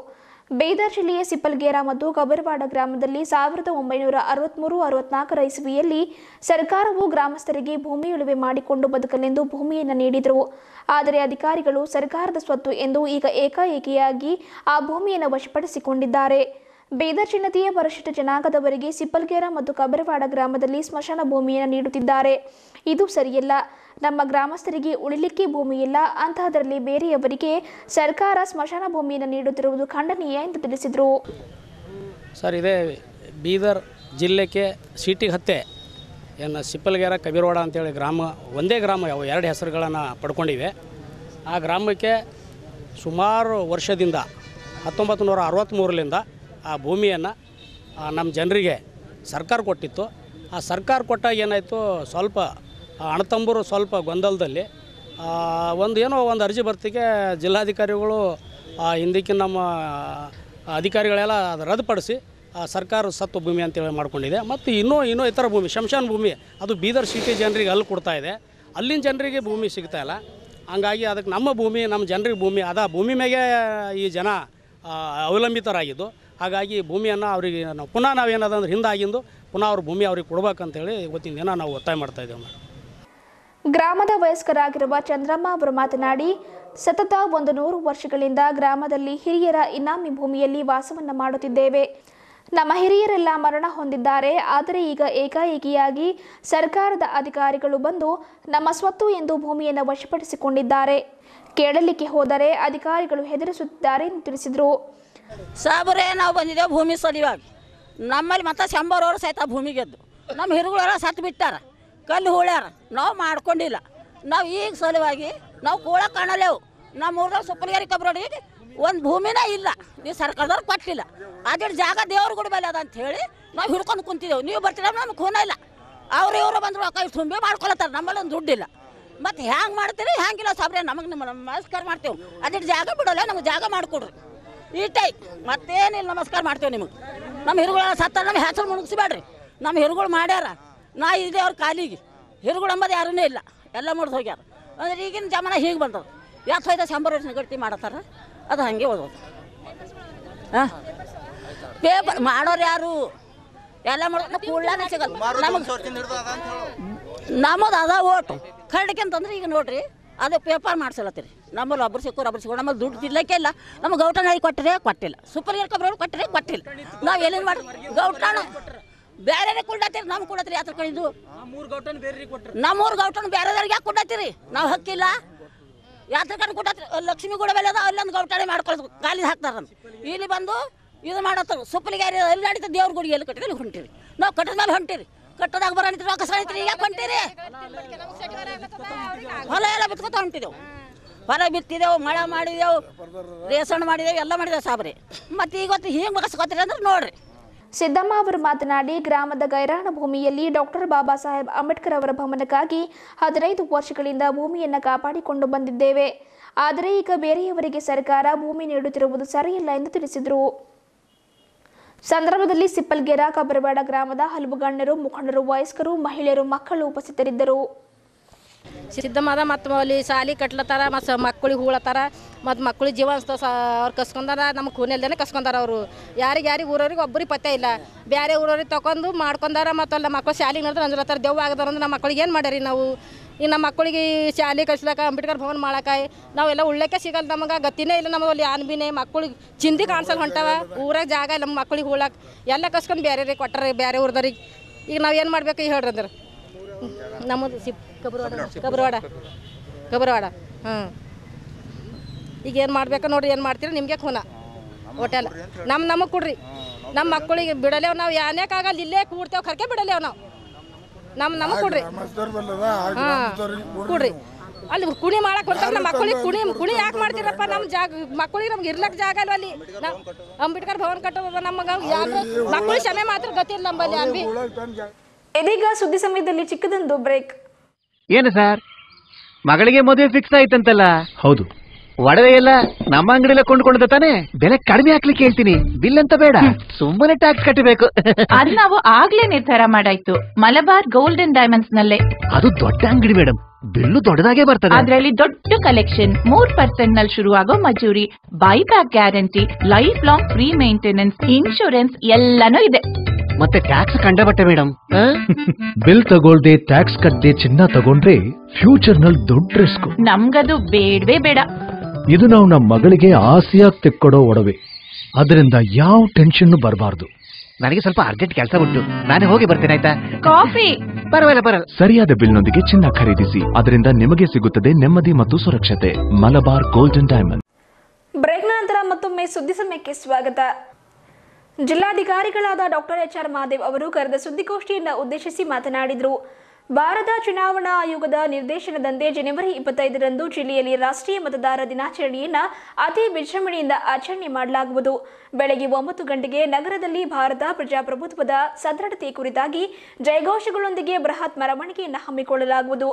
ಬೀದರ್ ಜಿಲ್ಲೆಯ ಸಿಪ್ಪಲ್ಗೇರಾ ಮತ್ತು ಕಬ್ಬಿರವಾಡ ಗ್ರಾಮದಲ್ಲಿ 1963-64 ಇಸವಿಯಲ್ಲಿ ಸರ್ಕಾರವು ಗ್ರಾಮಸ್ಥರಿಗೆ ಭೂಮಿ ಉಳಿವೆ ಮಾಡಿಕೊಂಡು ಬದುಕಲೆಂದು ಭೂಮಿಯನ್ನು ನೀಡಿದರು. ಆದರೆ ಅಧಿಕಾರಿಗಳು ಸರ್ಕಾರದ ಸ್ವತ್ತು ಎಂದು ಈಗ ಏಕಾಏಕಿಯಾಗಿ ಆ ಭೂಮಿಯನ್ನು ವಶಪಡಿಸಿಕೊಂಡಿದ್ದಾರೆ. ಬೀದರ್ ಜನತೆಯ ಪರಿಶಿಷ್ಟ ಜನಾಂಗದವರಿಗೆ ಸಿಪ್ಪಲ್ಗೇರಾ ಮತ್ತು ಕಬ್ಬಿರವಾಡ ಗ್ರಾಮದಲ್ಲಿ ಸ್ಮಶಾನ ಭೂಮಿಯನ್ನು ನೀಡುತ್ತಿದ್ದಾರೆ. ಇದು ಸರಿಯಲ್ಲ. ನಮ್ಮ ಗ್ರಾಮಸ್ಥರಿಗೆ ಉಳಿಲಿಕ್ಕೆ ಭೂಮಿಯಿಲ್ಲ, ಅಂತಹದರಲ್ಲಿ ಬೇರೆಯವರಿಗೆ ಸರ್ಕಾರ ಸ್ಮಶಾನ ಭೂಮಿಯನ್ನು ನೀಡುತ್ತಿರುವುದು ಖಂಡನೀಯ ಎಂದು ತಿಳಿಸಿದರು. ಸರ್, ಇದೇ ಬೀದರ್ ಜಿಲ್ಲೆಗೆ ಸೀಟಿಗೆ ಹತ್ತೆ ಏನು ಸಿಪ್ಪಲ್ಗೇರಾ ಕಬ್ಬಿರವಾಡ ಅಂತೇಳಿ ಗ್ರಾಮ, ಒಂದೇ ಗ್ರಾಮ, ಅವು 2 ಹೆಸರುಗಳನ್ನು ಪಡ್ಕೊಂಡಿವೆ. ಆ ಗ್ರಾಮಕ್ಕೆ ಸುಮಾರು ವರ್ಷದಿಂದ 1963ರಿಂದ ಆ ಭೂಮಿಯನ್ನು ನಮ್ಮ ಜನರಿಗೆ ಸರ್ಕಾರ ಕೊಟ್ಟಿತ್ತು. ಆ ಸರ್ಕಾರ ಕೊಟ್ಟಾಗ ಏನಾಯಿತು, ಸ್ವಲ್ಪ ಅಣ್ಣತಂಬರು ಸ್ವಲ್ಪ ಗೊಂದಲದಲ್ಲಿ ಒಂದು ಅರ್ಜಿ ಬರ್ತಿಗೆ ಜಿಲ್ಲಾಧಿಕಾರಿಗಳು ಹಿಂದಕ್ಕಿನ ನಮ್ಮ ಅಧಿಕಾರಿಗಳೆಲ್ಲ ಅದು ರದ್ದುಪಡಿಸಿ ಸರ್ಕಾರ ಸತ್ತು ಭೂಮಿ ಅಂತೇಳಿ ಮಾಡ್ಕೊಂಡಿದೆ. ಮತ್ತು ಇನ್ನೂ ಇತರ ಭೂಮಿ, ಶಂಶಾನ ಭೂಮಿ, ಅದು ಬೀದರ್ ಸಿಟಿ ಜನರಿಗೆ ಅಲ್ಲಿ ಕೊಡ್ತಾ ಇದೆ. ಅಲ್ಲಿನ ಜನರಿಗೆ ಭೂಮಿ ಸಿಗ್ತಾ ಇಲ್ಲ. ಹಂಗಾಗಿ ಅದಕ್ಕೆ ನಮ್ಮ ಭೂಮಿ, ನಮ್ಮ ಜನರಿಗೆ ಭೂಮಿ ಭೂಮಿ ಮೇಲೆ ಈ ಜನ ಅವಲಂಬಿತರಾಗಿದ್ದು. ಹಾಗಾಗಿ ಭೂಮಿಯನ್ನು ಅವರಿಗೆ ನಾವು ಪುನಃ ನಾವೇನದಂದ್ರೆ ಹಿಂದಾಗಿಂದು ಪುನಃ ಅವ್ರ ಭೂಮಿ ಅವ್ರಿಗೆ ಕೊಡಬೇಕಂತೇಳಿ ಇವತ್ತಿನ ದಿನ ನಾವು ಒತ್ತಾಯ ಮಾಡ್ತಾ ಇದ್ದೇವೆ. ಗ್ರಾಮದ ವಯಸ್ಕರಾಗಿರುವ ಚಂದ್ರಮ್ಮ ಅವರು ಮಾತನಾಡಿ, ಸತತ 100 ವರ್ಷಗಳಿಂದ ಗ್ರಾಮದಲ್ಲಿ ಹಿರಿಯರ ಇನಾಮಿ ಭೂಮಿಯಲ್ಲಿ ವಾಸವನ್ನು ಮಾಡುತ್ತಿದ್ದೇವೆ. ನಮ್ಮ ಹಿರಿಯರೆಲ್ಲ ಮರಣ ಹೊಂದಿದ್ದಾರೆ. ಆದರೆ ಈಗ ಏಕಾಏಕಿಯಾಗಿ ಸರ್ಕಾರದ ಅಧಿಕಾರಿಗಳು ಬಂದು ನಮ್ಮ ಸ್ವತ್ತು ಎಂದು ಭೂಮಿಯನ್ನು ವಶಪಡಿಸಿಕೊಂಡಿದ್ದಾರೆ. ಕೇಳಲಿಕ್ಕೆ ಹೋದರೆ ಅಧಿಕಾರಿಗಳು ಹೆದರಿಸುತ್ತಿದ್ದಾರೆ ಎಂದು ತಿಳಿಸಿದರು. ಸಾಬರೇ, ನಾವು ಬಂದಿದ್ದೇವೆ ಭೂಮಿ ಸಲುವಾಗಿ. ನಮ್ಮಲ್ಲಿ ಮತ್ತೆ 100 ವರ್ಷ ಆಯ್ತು ಆ ಭೂಮಿ ಗೆದ್ದು. ನಮ್ಮ ಹಿರುಗಳೆಲ್ಲ ಸತ್ತು ಬಿಟ್ಟಾರ, ಕಲ್ಲು ಹೂಳ್ಯಾರ. ನಾವು ಮಾಡ್ಕೊಂಡಿಲ್ಲ. ನಾವು ಈಗ ಸಲುವಾಗಿ ನಾವು ಕೂಡ ಕಾಣಲೇವು. ನಮ್ಮ ಊರ್ದಾಗ ಸಿಪ್ಪಲ್ಗೇರಾ ಕಬ್ಬಿರವಾಡಿಗೆ ಒಂದು ಭೂಮಿನೇ ಇಲ್ಲ. ನೀವು ಸರ್ಕಾರದವ್ರು ಕೊಟ್ಟಿಲ್ಲ. ಅದ್ರ ಜಾಗ ದೇವ್ರ ಗುಡಿ ಮೇಲೆ ಅದ ಅಂತ ಹೇಳಿ ನಾವು ಹಿಡ್ಕೊಂಡು ಕುಂತಿದ್ದೆವು. ನೀವು ಬರ್ತೀರ, ನಮ್ಗೆ ಖೂನ ಇಲ್ಲ. ಇವರು ಬಂದರು ಕೈ ತುಂಬಿ ಮಾಡ್ಕೊಳತ್ತಾರೆ. ನಮ್ಮಲ್ಲಿ ಒಂದು ದುಡ್ಡಿಲ್ಲ. ಮತ್ತು ಹ್ಯಾಂಗೆ ಮಾಡ್ತೀರಿ, ಹ್ಯಾಂಗಿಲ್ಲ ಸಾಬ್ರೆ, ನಮಗೆ ನಮಸ್ಕಾರ ಮಾಡ್ತೇವೆ. ಅದ್ರ ಜಾಗ ಬಿಡೋಲ್ಲ, ನಮ್ಗೆ ಜಾಗ ಮಾಡಿಕೊಡ್ರಿ. ಈಟೈ ಮತ್ತೇನಿಲ್ಲ, ನಮಸ್ಕಾರ ಮಾಡ್ತೇವೆ ನಿಮಗೆ. ನಮ್ಮ ಹಿರುಗಳ ಸತ್ತ ನಮ್ಮ ಹೆಸರು ಮುಗಿಸ್ಬೇಡ್ರಿ. ನಮ್ಮ ಹಿರುಗಳು ಮಾಡ್ಯಾರ, ನಾ ಇದೆ ಅವ್ರ ಕಾಲಿಗೆ. ಹಿರುಗಳು ಅಂಬದು ಯಾರೂ ಇಲ್ಲ, ಎಲ್ಲ ಮುಡ್ದು ಹೋಗ್ಯಾರ. ಅಂದ್ರೆ ಈಗಿನ ಜಮಾನ ಹೀಗೆ ಬಂದವು. ಯಾಕೆ ಹೋಯ್ತು 100 ವರ್ಷ ಗಟ್ಟಿ ಮಾಡತ್ತಾರ, ಅದು ಹಾಗೆ ಓದೋದು. ಹಾಂ, ಪೇಪರ್ ಮಾಡೋರು ಯಾರು ಎಲ್ಲ ಮಾಡೋದು ಕೂಡಲೇ ಸಿಗಲ್ಲ. ನಮ್ಮದು ಅದ ಓಟು ಕರಡಿಕೆ ಅಂತಂದ್ರೆ ಈಗ ನೋಡ್ರಿ, ಅದು ಪೇಪರ್ ಮಾಡ್ಸಲತ್ತೀರಿ. ನಮ್ಮಲ್ಲಿ ಒಬ್ಬರು ಸಿಕ್ಕೋರು ನಮ್ಮಲ್ಲಿ ದುಡ್ಡು ತಿನ್ನಕ್ಕೆ ಇಲ್ಲ. ನಮ್ಗೆ ಗೌಟಣ ಕೊಟ್ಟರೆ ಕೊಟ್ಟಿಲ್ಲ, ಸಿಪ್ಪಲ್ಗೇರಾ ಕಬ್ಬಿರವಾಡ ಕೊಟ್ಟರೆ ಕೊಟ್ಟಿಲ್ಲ. ನಾವು ಎಲ್ಲಿಂದ ಮಾಡಿ ಗೌಟಣ ಬೇರೆ ಕೊಡ್ಲತ್ತೀರಿ, ನಮ್ಗೆ ಕೊಡತ್ತೀರಿ. ಯಾತ್ರ ಕಳಿದು ನಮ್ಮೂರು ಗೌಟಣ ಬೇರೆದವ್ರಿಗೆ ಯಾಕೆ ಕೊಡತ್ತೀರಿ? ನಾವು ಹಕ್ಕಿಲ್ಲ. ಯಾತ್ರ ಕಡೆ ಕೊಟ್ಟತ್ತೀರಿ. ಲಕ್ಷ್ಮಿ ಕೂಡ ಬೆಲೆ ಅದ, ಅಲ್ಲೊಂದು ಗೌಟಣೆ ಮಾಡ್ಕೊಳ್ಳೋದು ಖಾಲಿ ಹಾಕ್ತಾರ. ಇಲ್ಲಿ ಬಂದು ಇದು ಮಾಡತ್ತಾರ. ಸಿಪ್ಪಲ್ಗೇರಾ ಎಲ್ಲಿ ನಡೀತದೆ, ದೇವ್ರ ಗುಡಿ ಎಲ್ಲಿ ಕಟ್ಟಿದ್ರೆ ಅಲ್ಲಿ ಹೊಂಟಿರಿ. ನಾವು ಕಟ್ಟದ ಮೇಲೆ ಹೊಂಟಿರಿ. ಕಟ್ಟದಾಗ ಬರೋಣಿತ್ರಿ, ರೊಕ್ಕ ಸಣಿತ್ರಿ. ಯಾಕೆ ಹೊಂಟಿರಿ? ಹೊಲ ಎಲ್ಲ ಬಿತ್ಕೊತ ಹೊಂಟಿದೆವು. ಹೊಲ ಬಿತ್ತಿದೆವು, ಮಳೆ ಮಾಡಿದೆವು, ರೇಷನ್ ಮಾಡಿದೆವು, ಎಲ್ಲ ಮಾಡಿದೆವು ಸಾಬ್ರಿ. ಮತ್ತು ಇವತ್ತು ಹಿಂಗೆ ಬಗಸ್ಕೊತೀರಿ ಅಂದ್ರೆ ನೋಡ್ರಿ. ಸಿದ್ದಮ್ಮ ಅವರು ಮಾತನಾಡಿ, ಗ್ರಾಮದ ಗೈರಾಣ ಭೂಮಿಯಲ್ಲಿ ಡಾಕ್ಟರ್ ಬಾಬಾ ಸಾಹೇಬ್ ಅಂಬೇಡ್ಕರ್ ಅವರ ಭವನಕ್ಕಾಗಿ 15 ವರ್ಷಗಳಿಂದ ಭೂಮಿಯನ್ನು ಕಾಪಾಡಿಕೊಂಡು ಬಂದಿದ್ದೇವೆ. ಆದರೆ ಈಗ ಬೇರೆಯವರಿಗೆ ಸರ್ಕಾರ ಭೂಮಿ ನೀಡುತ್ತಿರುವುದು ಸರಿಯಿಲ್ಲ ಎಂದು ತಿಳಿಸಿದರು. ಸಂದರ್ಭದಲ್ಲಿ ಸಿಪ್ಪಲ್ಗೇರಾ ಕಬ್ಬಿರವಾಡ ಗ್ರಾಮದ ಹಲವು ಗಣ್ಯರು, ಮುಖಂಡರು, ವಯಸ್ಕರು, ಮಹಿಳೆಯರು, ಮಕ್ಕಳು ಉಪಸ್ಥಿತರಿದ್ದರು. ಸಿದ್ದಮ್ಮದ ಮತ್ತು ಅಲ್ಲಿ ಸಾಲಿ ಕಟ್ಲತ್ತಾರ, ಮತ್ತು ಮಕ್ಕಳಿಗೆ ಹೂಳತ್ತಾರ, ಮತ್ತು ಮಕ್ಕಳಿಗೆ ಜೀವ ಅನ್ಸ್ತವ. ಅವ್ರು ಕಸ್ಕೊಂಡಾರ, ನಮ್ಗೆ ಕೂನೆಲ್ದೇನೆ ಕಸ್ಕೊಂಡಾರ. ಅವರು ಯಾರಿಗೆ ಊರವ್ರಿಗೆ ಒಬ್ಬರಿಗೆ ಪತ್ತೆ ಇಲ್ಲ. ಬೇರೆ ಊರವ್ರಿಗೆ ತಗೊಂಡು ಮಾಡ್ಕೊಂಡಾರ. ಮತ್ತು ಅಲ್ಲ ಮಕ್ಕಳು ಶಾಲೆಗೆ ನಡೆದ್ರೆ ಅಂಜಲತ್ತಾರ. ದೆವ್ವ ಆಗದಾರ ಅಂದ್ರೆ ನಮ್ಮ ಮಕ್ಕಳಿಗೆ ಏನು ಮಾಡ್ಯಾರಿ ನಾವು? ಈ ನಮ್ಮ ಮಕ್ಕಳಿಗೆ ಶಾಲೆ ಕಳ್ಸ್ಲಾಕ, ಅಂಬೇಡ್ಕರ್ ಭವನ ಮಾಡಾಕ ನಾವೆಲ್ಲ ಉಳ್ಳಕ್ಕೆ ಸಿಗಲ್ಲ. ನಮಗೆ ಗತಿನೇ ಇಲ್ಲ. ನಮಗೆ ಅಲ್ಲಿ ಆನ್ಬಿನೇ ಮಕ್ಕಳಿಗೆ ಚಿಂದಿ ಕಾಣಿಸಲ್ಲ ಹೊಂಟವ. ಊರಾಗ ಜಾಗ ಇಲ್ಲ ನಮ್ಮ ಮಕ್ಕಳಿಗೆ ಹೂಳಕ್ಕೆ. ಎಲ್ಲ ಕಸ್ಕೊಂಡು ಬೇರೆ ಕೊಟ್ಟಾರೆ, ಬೇರೆ ಊರ್ದವ್ರಿಗೆ. ಈಗ ನಾವು ಏನು ಮಾಡ್ಬೇಕು ಹೇಳ್ರಿ ಅಂದ್ರೆ ನಮ್ಮದು ಕಬರವಾಡ ಹಾಂ ಈಗ ಏನು ಮಾಡ್ಬೇಕು ನೋಡ್ರಿ, ಏನು ಮಾಡ್ತೀರಿ ನಿಮಗೆ ಖೂನ ಹೋಟೆಲ್ ನಮಗೆ ಕೊಡ್ರಿ. ನಮ್ಮ ಮಕ್ಕಳಿಗೆ ಬಿಡಲೇವು ನಾವು, ಯಾನ್ಯಾಕಾಗಲ್ಲ ಇಲ್ಲೇ ಕೂಡ್ತೇವೆ ಖರ್ಕೆ ಬಿಡಲೇವು ನಾವು. ನಮಗೆ ಕೊಡ್ರಿ ಹಾಂ ಕೊಡ್ರಿ. ಅಲ್ಲಿ ಕುಣಿ ಮಾಡಕ್ಕೆ ಹೊಂಟಾಗ ನಮ್ಮ ಮಕ್ಕಳಿಗೆ ಕುಣಿ ಯಾಕೆ ಮಾಡ್ತೀರಪ್ಪ? ನಮ್ಮ ಮಕ್ಕಳಿಗೆ ನಮ್ಗೆ ಇರ್ಲಕ್ಕೆ ಜಾಗ ಅಲ್ವ ಅಲ್ಲಿ. ಅಂಬೇಡ್ಕರ್ ಭವನ್ ಕಟ್ಟೋದ ನಮಗೆ ಯಾರು ಮಕ್ಕಳು ಕ್ಷಮೆ ಮಾತ್ರ ಗೊತ್ತಿಲ್ಲ ನಮ್ಮಲ್ಲಿ ಅನ್ಬಿ. ಇದೀಗ ಸುದ್ದಿ ಸಮಯದಲ್ಲಿ ಚಿಕ್ಕದೊಂದು ಬ್ರೇಕ್. ಏನು ಸರ್, ಮಗಳಿಗೆ ಮದುವೆ ಫಿಕ್ಸ್ ಆಯ್ತಂತಲ್ಲ? ಹೌದು. ಒಡವೆ ಎಲ್ಲ ನಮ್ಮ ಅಂಗಡಿಯಲ್ಲ ಕೊಂಡ್ಕೊಂಡ ತಾನೆ? ಬೆಲೆ ಕಡಿಮೆ ಹಾಕ್ಲಿಕ್ಕೆ ಹೇಳ್ತೀನಿ, ಬಿಲ್ ಅಂತ ಬೇಡ, ಸುಮ್ಮನೆ ಟ್ಯಾಕ್ಸ್ ಕಟ್ಟಬೇಕು. ಅದ್ ನಾವು ಆಗ್ಲೇ ನಿರ್ಧಾರ ಮಾಡಾಯ್ತು, ಮಲಬಾರ್ ಗೋಲ್ಡ್ ಅಂಡ್ ಡೈಮಂಡ್ಸ್ ನಲ್ಲೇ. ಅದು ದೊಡ್ಡ ಅಂಗಡಿ ಮೇಡಮ್, ಬಿಲ್ಲು ದೊಡ್ಡದಾಗೆ ಬರ್ತದೆ. ಅದರಲ್ಲಿ ದೊಡ್ಡ ಕಲೆಕ್ಷನ್, 3% ನಲ್ಲಿ ಶುರುವಾಗೋ ಮಜೂರಿ, buyback guarantee, life long free maintenance, insurance ಎಲ್ಲಾನು ಇದೆ. ಮತ್ತೆ ಟ್ಯಾಕ್ಸ್ ಕಂಡಬಟ್ಟೆ ಮೇಡಮ್. ಬಿಲ್ ತಗೊಳ್ದೆ ಟ್ಯಾಕ್ಸ್ ಕಟ್ಟದೆ ಚಿನ್ನ ತಗೊಂಡ್ರೆ ಫ್ಯೂಚರ್ ನಲ್ಲಿ ದೊಡ್ಡ ರಿಸ್ಕ್. ನಮ್ಗದು ಬೇಡವೇ ಬೇಡ. ಇದು ನಾವು ನಮ್ಮ ಮಗಳಿಗೆ ಆಸೆಯಾಗಿ ತೆಕ್ಕೊಡೋ ಒಡವೆ, ಅದರಿಂದ ಯಾವ ಟೆನ್ಷನ್ ಬರಬಾರ್ದು. ನನಗೆ ಸ್ವಲ್ಪ ಅರ್ಜೆಂಟ್ ಕೆಲಸ ಉಂಟು, ನಾನೇ ಹೋಗಿ ಬರ್ತೇನೆ ಆಯ್ತಾ? ಕಾಫಿ ಪರವಾಗಿಲ್ಲ. ಸರಿಯಾದ ಬಿಲ್ನೊಂದಿಗೆ ಚಿನ್ನ ಖರೀದಿಸಿ, ಅದರಿಂದ ನಿಮಗೆ ಸಿಗುತ್ತದೆ ನೆಮ್ಮದಿ ಮತ್ತು ಸುರಕ್ಷತೆ. Malabar golden diamond. ಬ್ರೇಕ್ನ ನಂತರ ಮತ್ತೊಮ್ಮೆ ಸುದ್ದಿ ಸಮಯಕ್ಕೆ ಸ್ವಾಗತ. ಜಿಲ್ಲಾಧಿಕಾರಿಗಳಾದ ಡಾಕ್ಟರ್ HR ಮಹಾದೇವ್ ಅವರು ಕರೆದ ಸುದ್ದಿಗೋಷ್ಠಿಯನ್ನು ಉದ್ದೇಶಿಸಿ ಮಾತನಾಡಿದರು. ಭಾರತ ಚುನಾವಣಾ ಆಯೋಗದ ನಿರ್ದೇಶನದಂತೆ ಜನವರಿ 25ರಂದು ಜಿಲ್ಲೆಯಲ್ಲಿ ರಾಷ್ಟ್ರೀಯ ಮತದಾರ ದಿನಾಚರಣೆಯನ್ನು ಅತಿ ವಿಜೃಂಭಣೆಯಿಂದ ಆಚರಣೆ ಮಾಡಲಾಗುವುದು. ಬೆಳಗ್ಗೆ 9 ಗಂಟೆಗೆ ನಗರದಲ್ಲಿ ಭಾರತ ಪ್ರಜಾಪ್ರಭುತ್ವದ ಸದೃಢತೆ ಕುರಿತಾಗಿ ಜಯಘೋಷಗಳೊಂದಿಗೆ ಬೃಹತ್ ಮೆರವಣಿಗೆಯನ್ನು ಹಮ್ಮಿಕೊಳ್ಳಲಾಗುವುದು.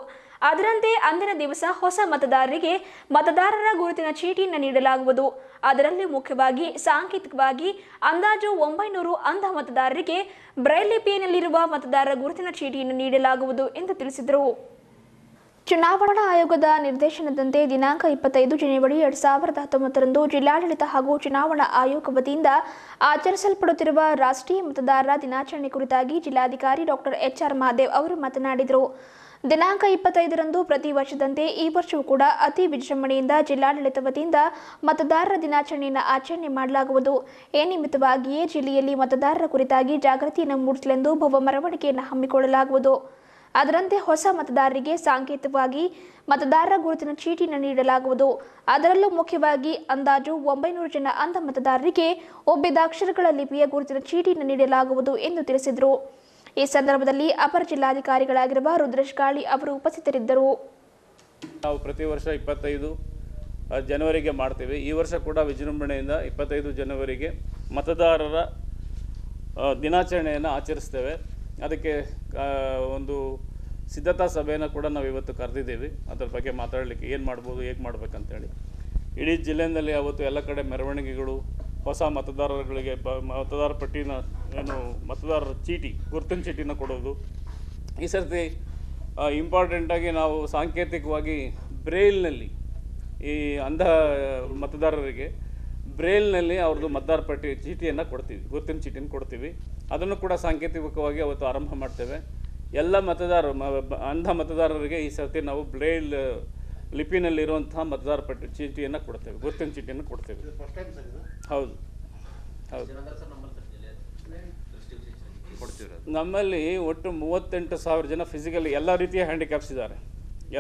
ಅದರಂತೆ ಅಂದಿನ ದಿವಸ ಹೊಸ ಮತದಾರರಿಗೆ ಮತದಾರರ ಗುರುತಿನ ಚೀಟಿಯನ್ನು ನೀಡಲಾಗುವುದು. ಅದರಲ್ಲಿ ಮುಖ್ಯವಾಗಿ ಸಾಂಕೇತಿಕವಾಗಿ ಅಂದಾಜು 900 ಅಂಧ ಮತದಾರರಿಗೆ ಬ್ರೈಲ್ ಲಿಪಿಯಲ್ಲಿರುವ ಮತದಾರರ ಗುರುತಿನ ಚೀಟಿಯನ್ನು ನೀಡಲಾಗುವುದು ಎಂದು ತಿಳಿಸಿದರು. ಚುನಾವಣಾ ಆಯೋಗದ ನಿರ್ದೇಶನದಂತೆ ದಿನಾಂಕ 25 ಜನವರಿ 2019ರಂದು ಜಿಲ್ಲಾಡಳಿತ ಹಾಗೂ ಚುನಾವಣಾ ಆಯೋಗ ವತಿಯಿಂದ ಆಚರಿಸಲ್ಪಡುತ್ತಿರುವ ರಾಷ್ಟ್ರೀಯ ಮತದಾರರ ದಿನಾಚರಣೆ ಕುರಿತಾಗಿ ಜಿಲ್ಲಾಧಿಕಾರಿ ಡಾಕ್ಟರ್ HR ಮಹಾದೇವ್ ಅವರು ಮಾತನಾಡಿದರು. ದಿನಾಂಕ 25ರಂದು ಪ್ರತಿ ವರ್ಷದಂತೆ ಈ ವರ್ಷವೂ ಕೂಡ ಅತಿ ವಿಜೃಂಭಣೆಯಿಂದ ಜಿಲ್ಲಾಡಳಿತ ವತಿಯಿಂದ ಮತದಾರರ ದಿನಾಚರಣೆಯನ್ನು ಆಚರಣೆ ಮಾಡಲಾಗುವುದು. ಈ ನಿಮಿತ್ತವಾಗಿಯೇ ಜಿಲ್ಲೆಯಲ್ಲಿ ಮತದಾರರ ಕುರಿತಾಗಿ ಜಾಗೃತಿಯನ್ನು ಮೂಡಿಸಲೆಂದು ಭವ್ಯ ಮೆರವಣಿಗೆಯನ್ನು ಹಮ್ಮಿಕೊಳ್ಳಲಾಗುವುದು. ಅದರಂತೆ ಹೊಸ ಮತದಾರರಿಗೆ ಸಾಂಕೇತಿಕವಾಗಿ ಮತದಾರರ ಗುರುತಿನ ಚೀಟಿಯನ್ನು ನೀಡಲಾಗುವುದು. ಅದರಲ್ಲೂ ಮುಖ್ಯವಾಗಿ ಅಂದಾಜು 900 ಜನ ಅಂಧ ಮತದಾರರಿಗೆ ಒಬ್ಬಿದ ಅಕ್ಷರಗಳ ಲಿಪಿಯ ಗುರುತಿನ ಚೀಟಿಯನ್ನು ನೀಡಲಾಗುವುದು ಎಂದು ತಿಳಿಸಿದರು. ಈ ಸಂದರ್ಭದಲ್ಲಿ ಅಪರ ಜಿಲ್ಲಾಧಿಕಾರಿಗಳಾಗಿರುವ ರುದ್ರೇಶ್ ಗಾಳಿ ಅವರು ಉಪಸ್ಥಿತರಿದ್ದರು. ನಾವು ಪ್ರತಿ ವರ್ಷ 25 ಜನವರಿಗೆ ಮಾಡ್ತೀವಿ. ಈ ವರ್ಷ ಕೂಡ ವಿಜೃಂಭಣೆಯಿಂದ 25 ಜನವರಿಗೆ ಮತದಾರರ ದಿನಾಚರಣೆಯನ್ನು ಆಚರಿಸ್ತೇವೆ. ಅದಕ್ಕೆ ಒಂದು ಸಿದ್ಧತಾ ಸಭೆಯನ್ನು ಕೂಡ ನಾವು ಇವತ್ತು ಕರೆದಿದ್ದೀವಿ. ಅದರ ಬಗ್ಗೆ ಮಾತಾಡಲಿಕ್ಕೆ ಏನು ಮಾಡ್ಬೋದು, ಹೇಗೆ ಮಾಡ್ಬೇಕಂತೇಳಿ. ಇಡೀ ಜಿಲ್ಲೆಯಲ್ಲಿ ಅವತ್ತು ಎಲ್ಲ ಕಡೆ ಮೆರವಣಿಗೆಗಳು, ಹೊಸ ಮತದಾರರುಗಳಿಗೆ ಮತದಾರ ಪಟ್ಟಿನ ಏನು ಮತದಾರರ ಚೀಟಿ, ಗುರುತಿನ ಚೀಟಿನ ಕೊಡೋದು. ಈ ಸರ್ತಿ ಇಂಪಾರ್ಟೆಂಟಾಗಿ ನಾವು ಸಾಂಕೇತಿಕವಾಗಿ ಬ್ರೈಲ್ನಲ್ಲಿ ಈ ಅಂಧ ಮತದಾರರಿಗೆ ಬ್ರೈಲ್ನಲ್ಲಿ ಅವ್ರದ್ದು ಮತದಾರ ಪಟ್ಟಿ ಚೀಟಿಯನ್ನು ಕೊಡ್ತೀವಿ, ಗುರುತಿನ ಚೀಟಿಯನ್ನು ಕೊಡ್ತೀವಿ. ಅದನ್ನು ಕೂಡ ಸಾಂಕೇತಿಕವಾಗಿ ಅವತ್ತು ಆರಂಭ ಮಾಡ್ತೇವೆ. ಎಲ್ಲ ಅಂಧ ಮತದಾರರಿಗೆ ಈ ಸರ್ತಿ ನಾವು ಬ್ರೈಲ್ ಲಿಪಿನಲ್ಲಿರುವಂತಹ ಮತದಾರ ಪಟ್ಟಿ ಚೀಟಿಯನ್ನು ಕೊಡ್ತೇವೆ, ಗುರುತಿನ ಚೀಟಿಯನ್ನು ಕೊಡ್ತೇವೆ. ಹೌದು ಹೌದು. ನಮ್ಮಲ್ಲಿ ಒಟ್ಟು 38,000 ಜನ ಫಿಸಿಕಲಿ ಎಲ್ಲ ರೀತಿಯ ಹ್ಯಾಂಡಿಕ್ಯಾಪ್ಸ್ ಇದ್ದಾರೆ,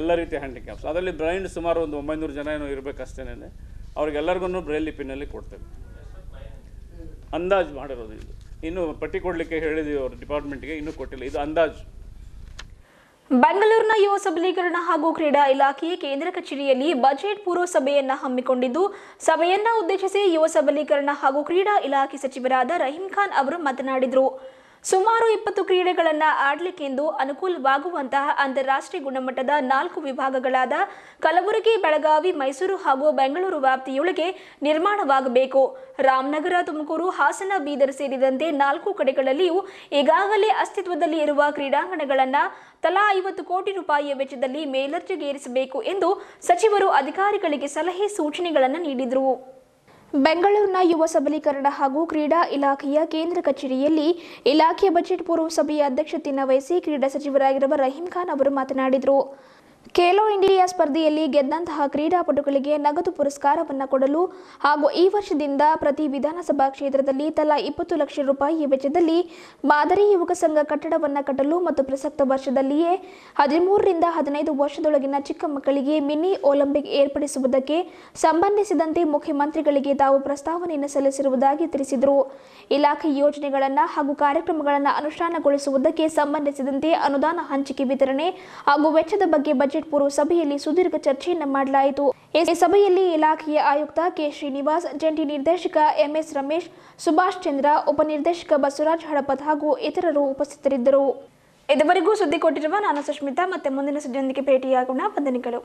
ಎಲ್ಲ ರೀತಿಯ ಹ್ಯಾಂಡಿಕ್ಯಾಪ್ಸ್. ಅದರಲ್ಲಿ ಬ್ಲೈಂಡ್ ಸುಮಾರು ಒಂದು 900 ಜನ ಏನೋ ಇರಬೇಕಷ್ಟೇನೆ. ಅವ್ರಿಗೆಲ್ಲರಿಗೂ ಬ್ರೈಲ್ ಲಿಪಿನಲ್ಲಿ ಕೊಡ್ತೇವೆ, ಅಂದಾಜು ಮಾಡಿರೋದು. ಇದು ಇನ್ನೂ ಪಟ್ಟಿ ಕೊಡಲಿಕ್ಕೆ ಹೇಳಿದ್ದೀವಿ ಅವ್ರ ಡಿಪಾರ್ಟ್ಮೆಂಟ್ಗೆ, ಇನ್ನೂ ಕೊಟ್ಟಿಲ್ಲ, ಇದು ಅಂದಾಜು. ಬೆಂಗಳೂರಿನ ಯುವ ಸಬಲೀಕರಣ ಹಾಗೂ ಕ್ರೀಡಾ ಇಲಾಖೆ ಕೇಂದ್ರ ಕಚೇರಿಯಲ್ಲಿ ಬಜೆಟ್ ಪೂರ್ವ ಸಭೆಯನ್ನು ಹಮ್ಮಿಕೊಂಡಿದ್ದು, ಸಭೆಯನ್ನು ಉದ್ದೇಶಿಸಿ ಯುವ ಸಬಲೀಕರಣ ಹಾಗೂ ಕ್ರೀಡಾ ಇಲಾಖೆ ಸಚಿವರಾದ ರಹೀಂ ಖಾನ್ ಅವರು ಮಾತನಾಡಿದರು. ಸುಮಾರು 20 ಕ್ರೀಡೆಗಳನ್ನು ಆಡಲಿಕ್ಕೆಂದು ಅನುಕೂಲವಾಗುವಂತಹ ಅಂತಾರಾಷ್ಟ್ರೀಯ ಗುಣಮಟ್ಟದ 4 ವಿಭಾಗಗಳಾದ ಕಲಬುರಗಿ, ಬೆಳಗಾವಿ, ಮೈಸೂರು ಹಾಗೂ ಬೆಂಗಳೂರು ವ್ಯಾಪ್ತಿಯೊಳಗೆ ನಿರ್ಮಾಣವಾಗಬೇಕು. ರಾಮನಗರ, ತುಮಕೂರು, ಹಾಸನ, ಬೀದರ್ ಸೇರಿದಂತೆ 4 ಕಡೆಗಳಲ್ಲಿಯೂ ಈಗಾಗಲೇ ಅಸ್ತಿತ್ವದಲ್ಲಿ ಇರುವ ಕ್ರೀಡಾಂಗಣಗಳನ್ನು ತಲಾ 50 ಕೋಟಿ ರೂಪಾಯಿಯ ವೆಚ್ಚದಲ್ಲಿ ಮೇಲ್ದರ್ಜೆಗೇರಿಸಬೇಕು ಎಂದು ಸಚಿವರು ಅಧಿಕಾರಿಗಳಿಗೆ ಸಲಹೆ ಸೂಚನೆಗಳನ್ನು ನೀಡಿದರು. ಬೆಂಗಳೂರಿನ ಯುವ ಸಬಲೀಕರಣ ಹಾಗೂ ಕ್ರೀಡಾ ಇಲಾಖೆಯ ಕೇಂದ್ರ ಕಚೇರಿಯಲ್ಲಿ ಇಲಾಖೆಯ ಬಜೆಟ್ ಪೂರ್ವ ಸಭೆಯ ಅಧ್ಯಕ್ಷತೆಯನ್ನು ವಹಿಸಿ ಕ್ರೀಡಾ ಸಚಿವರಾಗಿರುವ ರಹೀಂ ಖಾನ್ ಅವರು ಮಾತನಾಡಿದರು. ಖೇಲೋ ಇಂಡಿಯಾ ಸ್ಪರ್ಧೆಯಲ್ಲಿ ಗೆದ್ದಂತಹ ಕ್ರೀಡಾಪಟುಗಳಿಗೆ ನಗದು ಪುರಸ್ಕಾರವನ್ನು ಕೊಡಲು ಹಾಗೂ ಈ ವರ್ಷದಿಂದ ಪ್ರತಿ ವಿಧಾನಸಭಾ ಕ್ಷೇತ್ರದಲ್ಲಿ ತಲಾ 20 ಲಕ್ಷ ರೂಪಾಯಿ ವೆಚ್ಚದಲ್ಲಿ ಮಾದರಿ ಯುವಕ ಸಂಘ ಕಟ್ಟಡವನ್ನು ಕಟ್ಟಲು ಮತ್ತು ಪ್ರಸಕ್ತ ವರ್ಷದಲ್ಲಿಯೇ 13 ರಿಂದ 15 ವರ್ಷದೊಳಗಿನ ಚಿಕ್ಕ ಮಕ್ಕಳಿಗೆ ಮಿನಿ ಒಲಿಂಪಿಕ್ ಏರ್ಪಡಿಸುವುದಕ್ಕೆ ಸಂಬಂಧಿಸಿದಂತೆ ಮುಖ್ಯಮಂತ್ರಿಗಳಿಗೆ ತಾವು ಪ್ರಸ್ತಾವನೆಯನ್ನು ಸಲ್ಲಿಸಿರುವುದಾಗಿ ತಿಳಿಸಿದರು. ಇಲಾಖೆ ಯೋಜನೆಗಳನ್ನು ಹಾಗೂ ಕಾರ್ಯಕ್ರಮಗಳನ್ನು ಅನುಷ್ಠಾನಗೊಳಿಸುವುದಕ್ಕೆ ಸಂಬಂಧಿಸಿದಂತೆ ಅನುದಾನ ಹಂಚಿಕೆ ವಿತರಣೆ ಹಾಗೂ ವೆಚ್ಚದ ಬಗ್ಗೆ ಬಜೆಟ್ ಪೂರ್ವ ಸಭೆಯಲ್ಲಿ ಸುದೀರ್ಘ ಚರ್ಚೆಯನ್ನು ಮಾಡಲಾಯಿತು. ಈ ಸಭೆಯಲ್ಲಿ ಇಲಾಖೆಯ ಆಯುಕ್ತ ಕೆ. ಶ್ರೀನಿವಾಸ್, ಜಂಟಿ ನಿರ್ದೇಶಕ ಎಂಎಸ್ ರಮೇಶ್, ಸುಭಾಷ್ ಚಂದ್ರ, ಉಪನಿರ್ದೇಶಕ ಬಸವರಾಜ್ ಹಡಪತ್ ಹಾಗೂ ಇತರರು ಉಪಸ್ಥಿತರಿದ್ದರು. ಇದುವರೆಗೂ ಸುದ್ದಿ ಕೊಟ್ಟಿರುವ ನಾನು ಸುಷ್ಮಿತಾ. ಮತ್ತೆ ಮುಂದಿನ ಸುದ್ದಿಯೊಂದಿಗೆ ಭೇಟಿಯಾಗೋಣ. ವಂದನೆಗಳು.